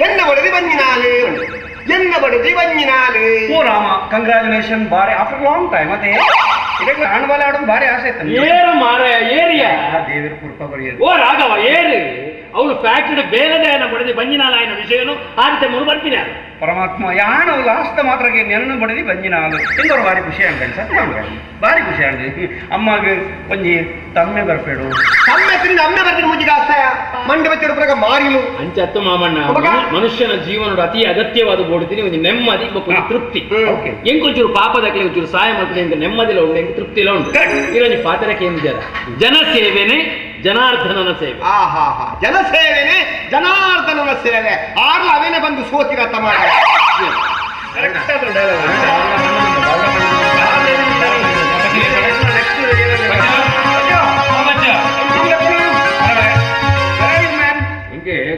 ಎನ್ನ ಬಡದಿ ಬಂಜಿನಾಲು ಓ ರಾಮ ಕಂಗ್ರಾಚುಲೇಷನ್ ಬಾರಿ ಆಫ್ಟರ್ ಲಾಂಗ್ ಟೈಮ್ ಮತ್ತೆ ಇದಕ್ಕೆ ಹಣ್ಣಬಾಲೆ ಆಡೋದು ಬಾರಿ ಆಸೆ ಇತ್ತು ಏರು ಮಾರಾಯ ಏರಿಯಾ ದೇವರ ಕೃಪಾ ಓ ರಾಘವ ಏರು ಅವಳು ಫ್ಯಾಕ್ಟರಿ ಬೇಲದಾಯನ ಬಡದಿ ಬಂಜಿನಾಲಾಯನ ವಿಷಯನು ಆದಿತ್ಯ ಮುರು ಬರ್ತೀನಿ ಪರಮಾತ್ಮ ಯಾಣ ಲಾಸ್ಟ್ ಮಾತ್ರಕ್ಕೆ ನೆನನು ಬಡದಿ ಬಂಜಿನಾಲು ಇಂದವರು ಬಾರಿ ಖುಷಿ ಅಂಗಡಿ ಸತ್ಯ ಬಾರಿ ಖುಷಿ ಅಂಗಡಿ ಅಮ್ಮಗೆ ಒಂಜಿ ತಮ್ಮೆ ಬರ್ಬೇಡು ಅಮ್ಮೆ ಬರ್ತೀನಿ ಮುಜ್ಜಿಗೆ ಆಸ್ತಾಯ ಮಂಡಿ ಬಚ್ಚಿಡ ಪ್ರಗ ಮಾರಿಲು ಅಂಚತ್ತು ಮಾಮಣ್ಣ ಮನುಷ್ಯನ ಜೀವನದ ಅತಿ ಅಗತ್ಯವಾದ ಬೋಡ್ತೀನಿ ಒಂದು ನೆಮ್ಮದಿ ಒಂದು ತೃಪ್ತಿ ಎಂಕೊಂಚೂರು ಪಾಪದಕ್ಕೆ ಒಂಚೂರು ಸಹಾಯ ಮಾಡ್ತೀನಿ ಅಂತ ನೆಮ್ಮದಿಲ್ಲ ಉಂಟು ಎಂಕ ತೃಪ್ತಿಲ್ಲ ಉಂಟು ಇಲ್ಲೊಂದು ಪಾತ್ರಕ್ಕೆ ಏನಿದೆ ಜನಸೇವೆನೆ ಜನಾರ್ದನನ ಸೇವೆ ಜನಸೇವೆನೆ ಜನಾರ್ದನನ ಸೇವೆ ಆರ್ಲ ಅವೇನೆ ಬಂದು ಸೋತಿರತ್ತ ಮಾಡ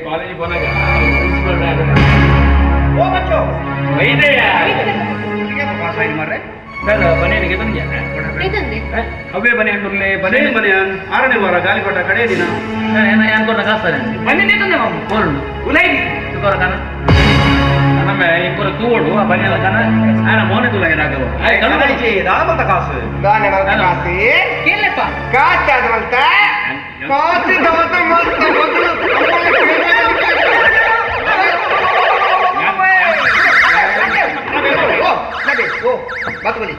ಕಾಲೇಜ್ ಬಂದಾಗ ಬನೇನಿಗೆ ಅವೇ ಬನೆ ಹಣ್ಣುರ್ಲೆ ಬನೆ ಮನೆ 6ನೇ ವಾರ ಗಾಳಿಪಟ ಕಡೆ ದಿನ ಏನ್ ಕೊಟ್ಟ ಕಾಸ್ತಾರೆ ಬಂದಿದ್ದೆ ತಂದೆ ಮಾಮು ಉಲೈ ಕಾನ ಇಬ್ಬರು ತೂಡು ಆ ಬನ್ನಿ ಕನ ಆನ ಮೋನೆ ತುಲಾಗಿರಾಗವು ದಾಳಮಂತ ಕಾಸು ಕೇಳಪ್ಪ ಕಾಚಾದವಂತ ಕಾಚಿದವಂತ ಮಸ್ತ್ ಮೊದಲು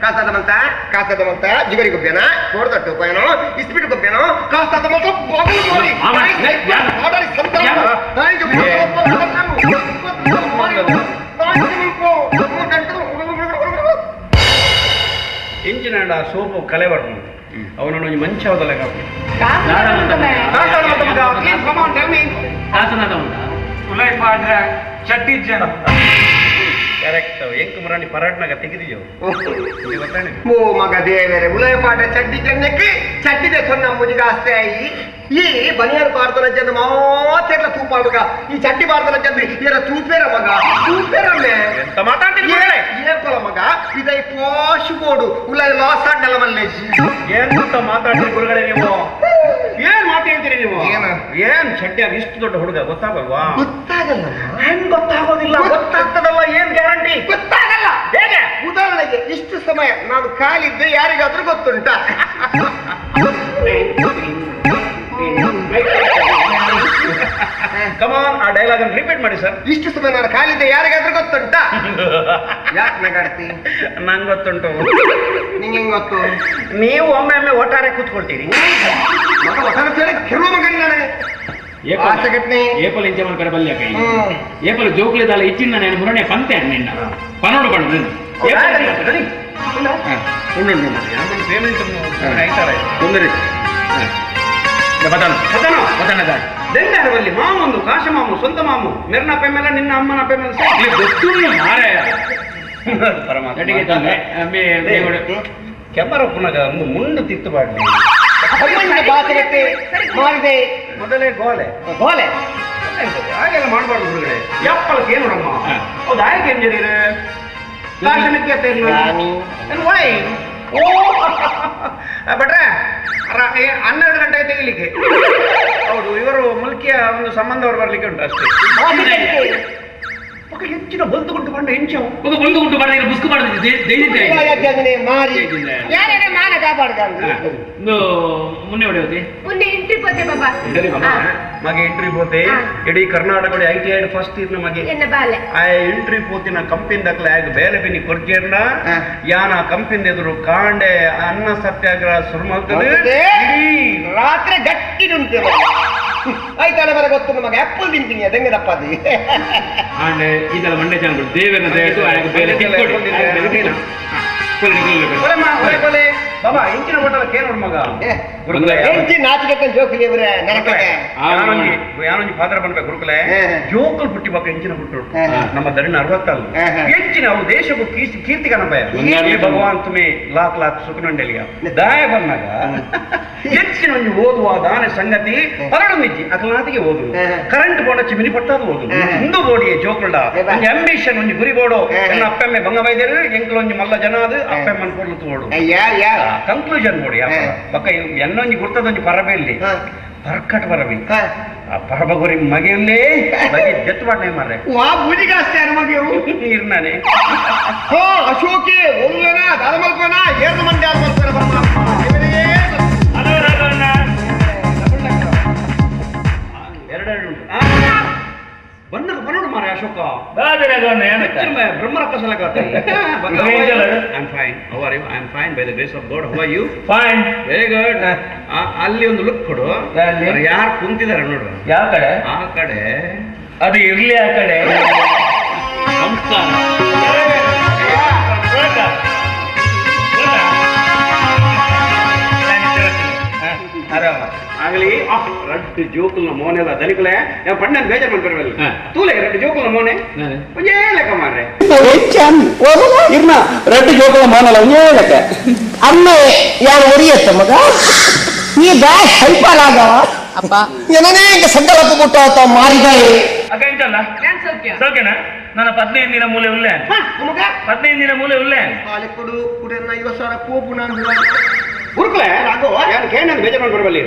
కాస్తాదమంత జిగరి గుబ్బేన కోడతట్టు పోయాను ఇస్పిటి గుబ్బేను కాస్తాదమంత ಎಂಚಿನ ಸೋಪು ಕಲೆ ಬರ್ಬೋದು ಅವನೊಂದು ಮಂಚ ಹೌದಲ್ಲ ಚಟ್ಟಿ ಜನ ಕರೆಕ್ಟ್ ಎಂಕ್ ಮರಾಣಿ ಪರಾಟ್ನಾಗ ತೆಗೆದಿಯೋ ఓ మగ దేవరే ఉలయపాట చడ్డి చెన్నెక్కి చడ్డిదే సొన్న ముజిగాస్తే అయ్యి ఈ బనియాన్ పాడుతున్న జన మాచెట్ల తూపాడుగా ఈ చడ్డి పాడుతున్న జన ఇర తూపేర మగ తూపేరమే ఎంత మాట్లాడుతున్నా ఏర్పల మగ ఇదై పోషుకోడు ఉలయ లాಸಾಡ್ ನೆಲಮಲ್ಲೇಜಿ ಎಂತ ಮಾತಾಡ್ತೀರಿ ಗುರುಗಳೇ ನೀವು ಏನ್ ಮಾತಾಡ್ತೀರಿ ನೀವು ಏನ್ ಚಡ್ಡಿಯಾಗ ಇಷ್ಟು ದೊಡ್ಡ ಹುಡುಗ ಗೊತ್ತಾಗಲ್ವಾ ಗೊತ್ತಾಗಲ್ಲ ಹೆಂಗ್ ಗೊತ್ತಾಗೋದಿಲ್ಲ ಗೊತ್ತಾಗ್ತದಲ್ಲ ಏನ್ ಗ್ಯಾರಂಟಿ ಗೊತ್ತಾಗಲ್ಲ ಹೇಗೆ ಉದಾಹರಣೆಗೆ ಇಷ್ಟು ಸಮಯ ನಾನು ಕಾಲಿದ್ದೆ ಯಾರಿಗಾದ್ರೂ ಗೊತ್ತುಂಟ ಕಮಾನ್ ಆ ಡೈಲಾಗ್ ಅನ್ನು ರಿಪೀಟ್ ಮಾಡಿ ಸರ್ ಇಷ್ಟು ಸಮಯ ನಾನು ಕಾಲಿದ್ದೆ ಯಾರಿಗಾದ್ರೂ ಗೊತ್ತುಂಟ ಯಾಕೆ ನಗಾಡ್ತಿ ನಂಗೆ ಗೊತ್ತುಂಟು ನಿಂಗೆ ಹೆಂಗ್ ಗೊತ್ತು ನೀವು ಒಮ್ಮೆ ಒಮ್ಮೆ ಒಟ್ಟಾರೆ ಕೂತ್ಕೊಳ್ತೀರಿ ಮಗ ಒಟ್ಟಾರೆ ಕೆರುವ ಮಗನಿ ನಾನೇ ಏಪಲ್ ಇಂಚಮನ್ ಕಡೆ ಬಲ್ಯ ಕೈ ಏಪಲ್ ಜೋಕ್ಲಿದಾಲ ಇಚ್ಚಿನ ನಾನು ಮುರಣೆ ಪಂತೆ ನಿನ್ನ ಪನೋಡು ಬಂದು ಪೇಮೆಂಟ್ ಆಯ್ತಾರೆ ತೊಂದರೆ ದೆಂಗರವಲ್ಲಿ ಮಾಮೊಂದು ಕಾಶ ಮಾಮು ಸ್ವಂತ ಮಾಮು ಮೆರ್ನ ಪೆಮ್ಮೆಲ್ಲ ನಿನ್ನ ಅಮ್ಮನ ಪೆಮ್ಮೆಲ್ಲ ಗೊತ್ತು ಮಾರಾಯ ಕೆಮ್ಮರ ಪುನಗ ಮುಂಡು ತಿತ್ತು ಬಾಡ್ಲಿ ಮಾಡಿದೆ ಮೊದಲೇ ಗೋಲೆ ಗೋಲೆ ಹಾಗೆಲ್ಲ ಮಾಡಬಾರ್ದು ಹುಡುಗಡೆ ಯಪ್ಪಲಕ್ಕೆ ಏನು ನಮ್ಮ ಹೌದು ಆಯ್ಕೆ ಏನ್ ಜರೀರೆ ಕಾಶನಕ್ಕೆ ವೈ ಓ ಬಟ್ರೆ 12 ಗಂಟೆ ತೆಗಿಲಿಕ್ಕೆ ಹೌದು ಇವರು ಮುಲ್ಕಿಯ ಒಂದು ಸಂಬಂಧವರು ಬರ್ಲಿಕ್ಕೆ ಉಂಟು ಅಷ್ಟೇ ಹೆಚ್ಚಿನ ಬಂದು ಗುಂಟು ಬಂಡ ಹೆಂಚವು ಬಂದು ಗುಂಟು ಮಾಡಿದ್ರೆ ಬುಸ್ಕು ಮಾಡಿದ್ರೆ ಮಾರಿ ಯಾರೇ ಮಾನ ಕಾಪಾಡ್ಕೊಂಡು ಮುನ್ನೆ ಹೊಡೆಯೋದಿ ಮುನ್ನೆ ಎಂಟ್ರಿ ಪೋತೆ ಬಾಬಾ ಮಗೆ ಎಂಟ್ರಿ ಪೋತೆ ಇಡೀ ಕರ್ನಾಟಕ ITI ಫಸ್ಟ್ ಇರ್ನ ಮಗೆ ಎನ್ನ ಬಾಲೆ ಆ ಎಂಟ್ರಿ ಪೋತಿನ ಕಂಪಿನ ದಕ್ಲೆ ಆಗ ಬೇರೆ ಬಿನಿ ಕೊರ್ಜೇರ್ನ ಯಾನ ಕಂಪಿನ ಎದುರು ಕಾಂಡೆ ಅನ್ನ ಸತ್ಯಾಗ್ರಹ ಶುರು ಮಾಡ್ತದೆ ರಾತ್ರಿ ಗಟ್ಟಿಡುಂಟು ಆಯ್ತಲ್ಲ ಬರ ಗೊತ್ತು ನಮಗೆ ಆಪಲ್ ತಿಂತೀನಿ ಅದಂಗೆ ದಪ್ಪದಿ ಆಂಡೆ ಇದೆಲ್ಲ ಮಂಡ್ಯ ಚಾನ್ಗಳು ದೇವರ ದಯದು ಆಗ ಬೇರೆ ಬಾಬಾ ಇಂಚಿನ ಹೋಟೆಲ್ ನೋಡ್ ಮಗ ಎಂಚಿ ನಾಚಿಕೆ ಜೋಕಿಲಿ ಇವರೇ ನರಕಕ್ಕೆ ಯಾನೊಂಜಿ ಪಾತ್ರ ಬನ್ಬೇಕು ಗುರುಕುಲೆ ಜೋಕಲ್ ಪುಟ್ಟಿ ಬಾಕ ಎಂಚಿನ ಹುಟ್ಟು ನಮ್ಮ ದರಿನ 60 ಎಂಚಿನ ಅವು ದೇಶಕ್ಕೂ ಕೀರ್ತಿ ಕನಪಯ ಭಗವಾನ್ ತುಮೆ ಲಾಕ್ ಲಾಕ್ ಸುಖನೊಂಡೆಲಿಯ ದಾಯ ಬಂದಾಗ ಹೆಚ್ಚಿನ ಒಂದು ಓದುವ ದಾನ ಸಂಗತಿ ಹೊರಡು ಮಿಜ್ಜಿ ಅಕಲ್ನಾತಿಗೆ ಓದು ಕರೆಂಟ್ ಬೋರ್ಡ್ ಹಚ್ಚಿ ಮಿನಿ ಪಟ್ಟದು ಓದು ಹಿಂದೂ ಬೋಡಿಗೆ ಜೋಕುಳ್ಳ ಒಂದು ಅಂಬಿಷನ್ ಒಂದು ಗುರಿ ಬೋಡು ನನ್ನ ಅಪ್ಪೆಮ್ಮೆ ಬಂಗ ಬೈದೇರು ಎಂಕಲ್ ಒಂದು ಮಲ್ಲ ಜನ ಅದು ಅಪ್ಪೆಮ್ಮನ್ ಕೊಡ್ಲು ತೋಡು ಕಂಕ್ಲೂಷನ್ ಬೋಡಿ ಬಕ್ಕ ಎನ್ನೊಂಜಿ ಗುರ್ತದೊಂಜಿ ಪರಬೆಲ್ಲಿ ಪರ್ಕಟ್ ಪರಬಿ ಆ ಪರಬಗುರಿ ಮಗೆಯಲ್ಲೇ ಬಗೆ ಜೆತ್ತು ಬಾಟ್ನೆ ಮಾರ್ರೆ ವಾ ಬೂದಿಗಾಸ್ತೆ ನಮಗೆ ಇರ್ನಾನೆ ಹೋ ಅಶೋಕಿ ಒಲ್ಲನ ದಾರಮಲ್ಕೋನ ಏರ್ನ ಮಂಡ್ಯ ಆಗ್ತಾರೆ ಎರಡೆರಡು ಉಂಟು ಬನ್ನಕ ಬನ್ನೋಡು ಮಾರೆ Ashoka ಬ್ರಹ್ಮರಕ್ಕ ಸಲಕ I'm fine. How are you? I'm fine by the grace of God. How are you? Fine Very good. ಅಲ್ಲಿ ಒಂದು ಲುಕ್ ಕೊಡು ಯಾರು ಕುಂತಿದ್ದಾರೆ ನೋಡು ಯಾವ ಕಡೆ ಆ ಕಡೆ ಅದು ಇರ್ಲಿ ಆ ಕಡೆ ಸಂಸ್ಕಾರ ಆರಾಮ ಆಗಲಿ ರಡ್ಡು ಜೋಕುಲ್ನ ಮೋನೆಲ್ಲ ದನಿಕಲೆ ಪಣ್ಣನ್ ಬೇಜಾರು ಮಾಡ್ಕೊಡ್ವಲ್ಲ ತೂಲೆ ರಡ್ಡು ಜೋಕುಲ್ನ ಮೋನೆ ಒಂಜೇ ಲೆಕ್ಕ ಮಾರ್ರೆ ಇರ್ನ ರಡ್ಡು ಜೋಕುಲ ಮೋನಲ್ಲ ಒಂಜೇ ಲೆಕ್ಕ ಅಮ್ಮ ಯಾರು ಒರಿಯತ್ತ ಮಗ ನೀ ಬ್ಯಾಗ್ ಹೈಪಾಲಾಗವ ಅಪ್ಪ ಏನನೇ ಈಗ ಸಂಕಲ್ಪ ಕೊಟ್ಟು ಮಾರಿದಾರೆ ಅಕ್ಕ ಎಂತಲ್ಲ ಸೌಖ್ಯನಾ ನನ್ನ 15 ದಿನ ಮೂಲೆ ಉಲ್ಲೆ 15 ದಿನ ಮೂಲೆ ಉಲ್ಲೆ ಕೊಡು ಕುಡನ್ನ 50,000 ಪೋಪು ನಾನು ಗುರುಕುಲೆ ಯಾರು ಕೇಳ ಬೇಜಾರು ಮಾಡ್ಕೊಡ್ವಲ್ಲಿ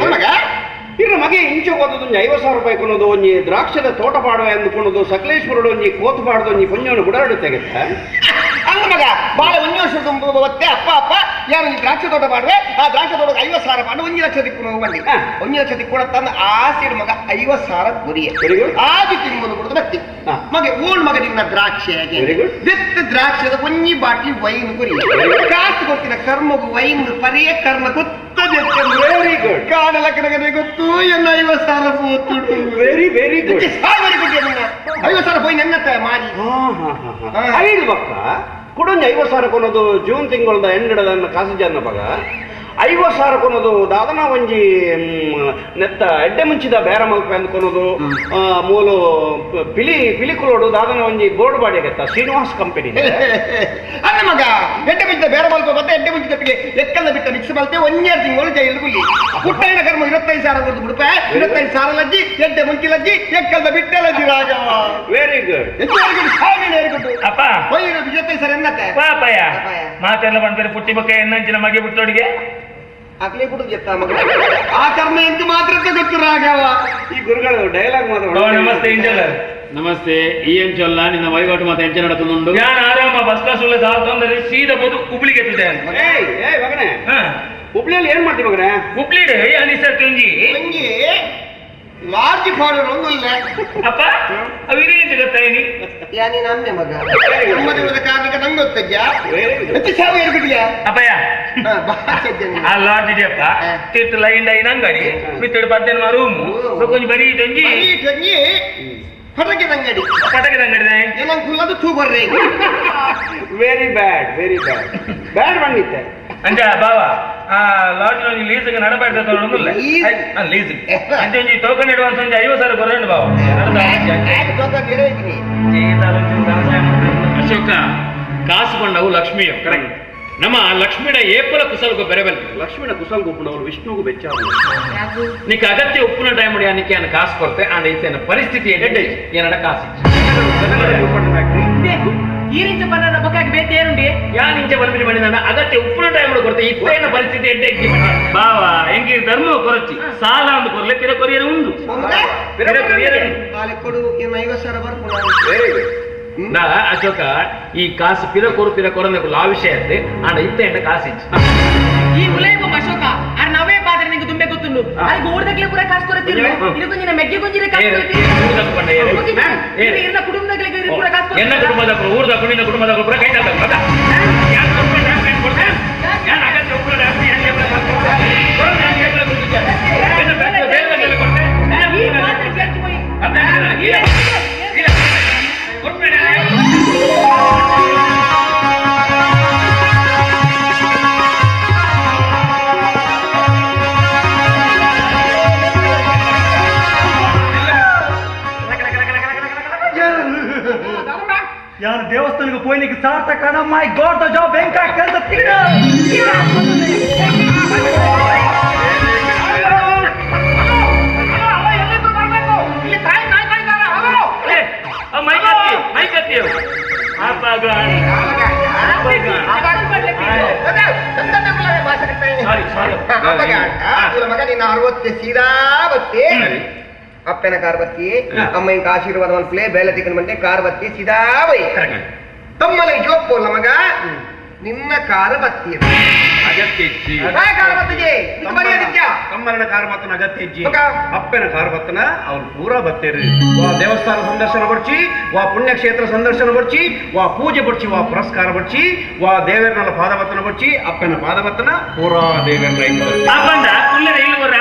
ಇನ್ನು ಮಗೆ ಇಂಚೆ ಓದೋದು 50,000 ರೂಪಾಯಿ ಕೊನೋದು ಒಂಜಿ ದ್ರಾಕ್ಷದ ತೋಟ ಪಾಡುವ ಎಂದುಕೊನೋದು ಸಕಲೇಶ್ವರಡು ಒಂಜಿ ಕೋತು ಪಾಡ್ದು ಒಂಜಿ ಪುಂಜವನ್ನು ಬುಡಾಡು ತೆಗೆತ್ತ ಹಂಗ ಮಗ ಬಾಳ 1 ವರ್ಷದ ಬತ್ತೆ ಅಪ್ಪ ಯಾರು ಈ ದ್ರಾಕ್ಷಿ ತೋಟ ಮಾಡುವೆ ಆ ದ್ರಾಕ್ಷಿ ತೋಟಕ್ಕೆ 50,000 ಪಾಡು 1 ಲಕ್ಷ ದಿಕ್ಕು ಬಂದಿ 1 ಲಕ್ಷ ದಿಕ್ಕು ತಂದು ಆಸೆ ಮಗ 50,000 ಗುರಿಯ ಆದಿ ತಿಂಗಳು ಕೊಡುದು ಬತ್ತಿ ಮಗೆ ಓಣ್ ಮಗ ನಿನ್ನ ದ್ರಾಕ್ಷಿ ಬೆತ್ತ ದ್ರಾಕ್ಷದ ಒಂಜಿ ಬಾಟ್ಲಿ ವೈನ್ ಗುರಿ ಕಾಸು ಕೊಡ್ತಿನ ಕರ್ಮಗು ವೈನ್ ಪರಿಯ ಕರ್ಮ ಗೊತ್ತದೆ ವೆರಿ ಗುಡ್ ಕಾಣಲ ಕಡೆಗೆ ಗೊತ್ತು ಎನ್ನ 50,000 ಪೋತು ವೆರಿ ವೆರಿ ಗುಡ್ 50,000 ಪೋಯಿ ನೆನ್ನತ್ತ ಮಾರಿ ಐದು ಬಕ್ಕ ಕೊಡೊಂದು 50,000 ಕೊನೋದು ಜೂನ್ ತಿಂಗಳದ ಎಂಡದ ಕಾಸು ಜನ ಬಗ 50,000 ಕೊನೋದು ದಾದನ ಒಂಜಿ ನೆತ್ತ ಎಡ್ಡೆ ಮುಂಚಿದ ಬೇರ ಮಲ್ಪ ಅಂದ್ಕೊನೋದು ಮೂಲು ಪಿಲಿಕುಲೋಡು ದಾದನ ಒಂಜಿ ಬೋರ್ಡ್ ಬಾಡಿಗೆತ್ತ ಶ್ರೀನಿವಾಸ್ ಕಂಪನಿ ಅಲ್ಲ ಮಗ ಎಡ್ಡೆ ಮುಂಚಿದ ಬೇರೆ ಮಲ್ಪ ಮತ್ತೆ ಎಡ್ಡೆ ಮುಂಚಿದ ಪಿಗೆ ಎಕ್ಕಲ್ಲ ಬಿಟ್ಟ ಮಿಕ್ಸ್ ಮಲ್ತೆ 1 ತಿಂಗಳು ಜೈಲು ಗುಲ್ಲಿ ಪುಟ್ಟೈನ ಕರ್ಮ 25,000 ಕೊಡ್ದು ಬಿಡುತ್ತೆ 25,000 ಲಜ್ಜಿ ಎಡ್ಡೆ ಮುಂಚಿ ಲಜ್ಜಿ ಎಕ್ಕಲ್ಲ ಬಿಟ್ಟ ಲಜ್ಜಿ ರಾಗವ ವೆರಿ ಗುಡ್ ಹೆಚ್ಚು ಸಾವಿನ ಏರ್ಕೊಟ್ಟು ಅಪ್ಪ ಹೊಯ್ಯಿನ 25,000 ಎನ್ನತ್ತೆ ಪಾಪಯ್ಯ ಮಾತೆಲ್ಲ ಬಂದ್ಮೇಲೆ ಪುಟ್ಟಿ ಬಕ್ಕ ಎನ್ನಂಚಿನ ಮಗೆ ಬಿಟ್ಟೋಡಿಗೆ ಅಕ್ಲಿ ಬಿಡುದು ಎತ್ತ ಮಗ ಆ ಕರ್ಮ ಎಂತ ಮಾತ್ರ ಗೊತ್ತು ರಾಗವ ಈ ಗುರುಗಳು ಡೈಲಾಗ್ ನಮಸ್ತೆ ಇಂಜಲರ್ ನಮಸ್ತೆ ಈ ಎಂಚಲ್ಲ ನಿನ್ನ ವಹಿವಾಟು ಮತ್ತೆ ಎಂಚ ನಡತುಂಡು ಯಾನ್ ಆರಾಮ ಬಸ್ ಕ್ಲಾಸ್ ಉಳ್ಳ ತೊಂದರೆ ಸೀದಾ ಬೋದು ಹುಬ್ಳಿಗೆ ಎತ್ತಿದೆ ಏಯ್ ಮಗನೇ ಹುಬ್ಳಿಯಲ್ಲಿ ಏನ್ ಮಾಡ್ತೀವಿ ಮಗನೇ ಹುಬ್ಳಿ ಅಲ್ಲಿ ಸರ್ ಕೆಂಜಿ ಹಂಗೆ ಲಾರ್ಜ್ ಫಾರ್ವರ್ಡ್ ಒಂದು ಇಲ್ಲ ಅಪ್ಪ ಅವು ಇದೇನು ಗೊತ್ತಾಯಿನಿ ಯಾನಿ ನನ್ನೆ ಮಗ ನಮ್ಮದಿರದ ಕಾರಣಕ್ಕೆ ನಂಗೆ ಗೊತ್ತಜ್ಜ ಹೆಚ್ಚು ಸಾವು ಏರ್ಬಿಟ್ಟಿಯ ಅಪ್ಪಯ್ಯ ಆ ಲಾಡ್ಜ್ ಇದೆಯಪ್ಪ ತಿಟ್ಟು ಲೈನ್ ಲೈನ್ ಅಂಗಡಿ ಮಿತ್ತಡು ಪದ್ದೆನ ರೂಮು ಕೊಂಚ ಬರೀ ಟೊಂಜಿ ಪಟಕದ ಅಂಗಡಿ ಪಟಕದ ಅಂಗಡಿ ಏನಂಗೆ ಕುಲ್ಲದು ತೂ ಬರ್ರಿ ವೆರಿ ಬ್ಯಾಡ್ ವೆರಿ ಬ್ಯಾಡ್ ಬ್ಯಾಡ್ ಬಂದಿತ್ತೆ ಅಂಜ ಬಾವ ಆ ಲಾಡ್ಜ್ ಲೀಸ್ಗೆ ನಡಬಾರ್ದು ತಗೊಂಡಿಲ್ಲ ಲೀಸ್ ಅಂಚೆ ಒಂಜಿ ಟೋಕನ್ ಅಡ್ವಾನ್ಸ್ ಒಂಜಿ 50,000 ಬರೋಣ ಬಾವ ಅಶೋಕ ಕಾಸು ಬಂಡವು ಲಕ್ಷ್ಮಿಯು ಕರೆಕ್ಟ್ ನಮ್ಮ ಲಕ್ಷ್ಮಿಡ ಏಪಲ ಕುಸಲ್ಗು ಬೆರೆಬಲ್ ಲಕ್ಷ್ಮಿನ ಕುಸಲ್ಗು ಉಪ್ಪುನವರು ವಿಷ್ಣುಗೂ ಬೆಚ್ಚ ನಿಕ್ಕೆ ಅಗತ್ಯ ಉಪ್ಪುನ ಟೈಮ್ ಅನಿಕೆ ಅನ್ನ ಕಾಸು ಕೊಡ್ತೆ ಅಂದ ಇತ್ತೇನ ಪರಿಸ್ಥಿತಿ ಏನಡ ಕಾಸು ಈ ರೀತಿ ಬಂದ ಬಕ್ಕಾಗಿ ಬೇತೇನುಂಡಿ ಯಾನ್ ಇಂಚೆ ಬಂದ್ಬಿಟ್ಟು ಬಂದಿದ್ದ ಅಗತ್ಯ ಉಪ್ಪುನ ಟೈಮ್ ಕೊಡ್ತೆ ಇತ್ತೇನ ಪರಿಸ್ಥಿತಿ ಎಡ್ಡೆ ಬಾವ ಹೆಂಗಿ ಧರ್ಮ ಕೊರಚಿ ಸಾಲ ಒಂದು ಕೊರ್ಲೆ ಪಿರ ಕೊರಿಯರ ಉಂಡು ಪಿರ ಕೊರಿಯರ ಕೊಡು ಏನು 50,000 ಬರ್ಕೊಂಡು ನಾ ಅಶೋಕ ಈ ಕಾಸು ಪಿರ ಕೊರಂದಕ್ಕೂ ಆ ವಿಷಯ ಅಂತೆ ಆಂಡ ಇತ್ತ ಎಂಡ ಕಾಸು ಈ ಮುಲೇಗು ಅಶೋಕ ಆ ನವೇ ಪಾತ್ರೆ ನಿಂಗೆ ತುಂಬೆ ಗೊತ್ತುಂಡು ಅಲ್ಲಿ ಗೋಡ್ದಗ್ಲೆ ಪೂರ ಕಾಸು ಕೊರತಿರು ಇದು ಕೊಂಜಿನ ಮೆಗ್ಗೆ ಕೊಂಜಿನ ಕಾಸು ಎಲ್ಲ ಕುಟುಂಬದಗಳಿಗೆ ಪೂರ ಕಾಸು ಎನ್ನ ಕುಟುಂಬದ ಊರ್ದ ಕುಣಿನ ಕುಟುಂಬದ ಪೂರ ಕೈ ತಗ ಯಾರು ದೇವಸ್ಥಾನಕ್ಕೆ ಪೋಯ್ಲಿಕ್ಕೆ ಸಾರ್ಥಕ ನಮ್ಮ ಗೋಡ್ ದ ಜಾಬ್ ಹೆಂಗ್ ಕೆಲಸ ತಿಂಗ ಮಗ ನಿನ್ನ 60 ಸೀದಾ ಬತ್ತಿ ಅಪ್ಪನ ಕಾರ್ ಬತ್ತಿ ಅಮ್ಮ ಇಂಕ ಆಶೀರ್ವಾದ ಮನ್ಸ್ಲೆ ಬೇಲೆ ತಿಕ್ಕನ ಮಂಟೆ ಕಾರ್ ಬತ್ತಿ ಸೀದಾ ಬೈ ತಮ್ಮಲ ಜೋಪ್ಪಲ್ಲ ಮಗ ನಿನ್ನ ಕಾರ್ ಬತ್ತಿ ಕಮ್ಮರನ ಕಾರ್ ಬತ್ತನ ಅಗತ್ಯ ಇಜ್ಜಿ ಅಪ್ಪನ ಕಾರ್ ಬತ್ತನ ಅವ್ರು ಪೂರಾ ಬತ್ತೇರಿ ವಾ ದೇವಸ್ಥಾನ ಸಂದರ್ಶನ ಬರ್ಚಿ ವಾ ಪುಣ್ಯಕ್ಷೇತ್ರ ಸಂದರ್ಶನ ಬರ್ಚಿ ವಾ ಪೂಜೆ ಬರ್ಚಿ ವಾ ಪುರಸ್ಕಾರ ಬರ್ಚಿ ವಾ ದೇವರನ ಪಾದವತ್ತನ ಬರ್ಚಿ ಅಪ್ಪನ ಪಾದವತ್ತನ ಪೂರಾ ದೇವರ ಇಲ್ಲಿ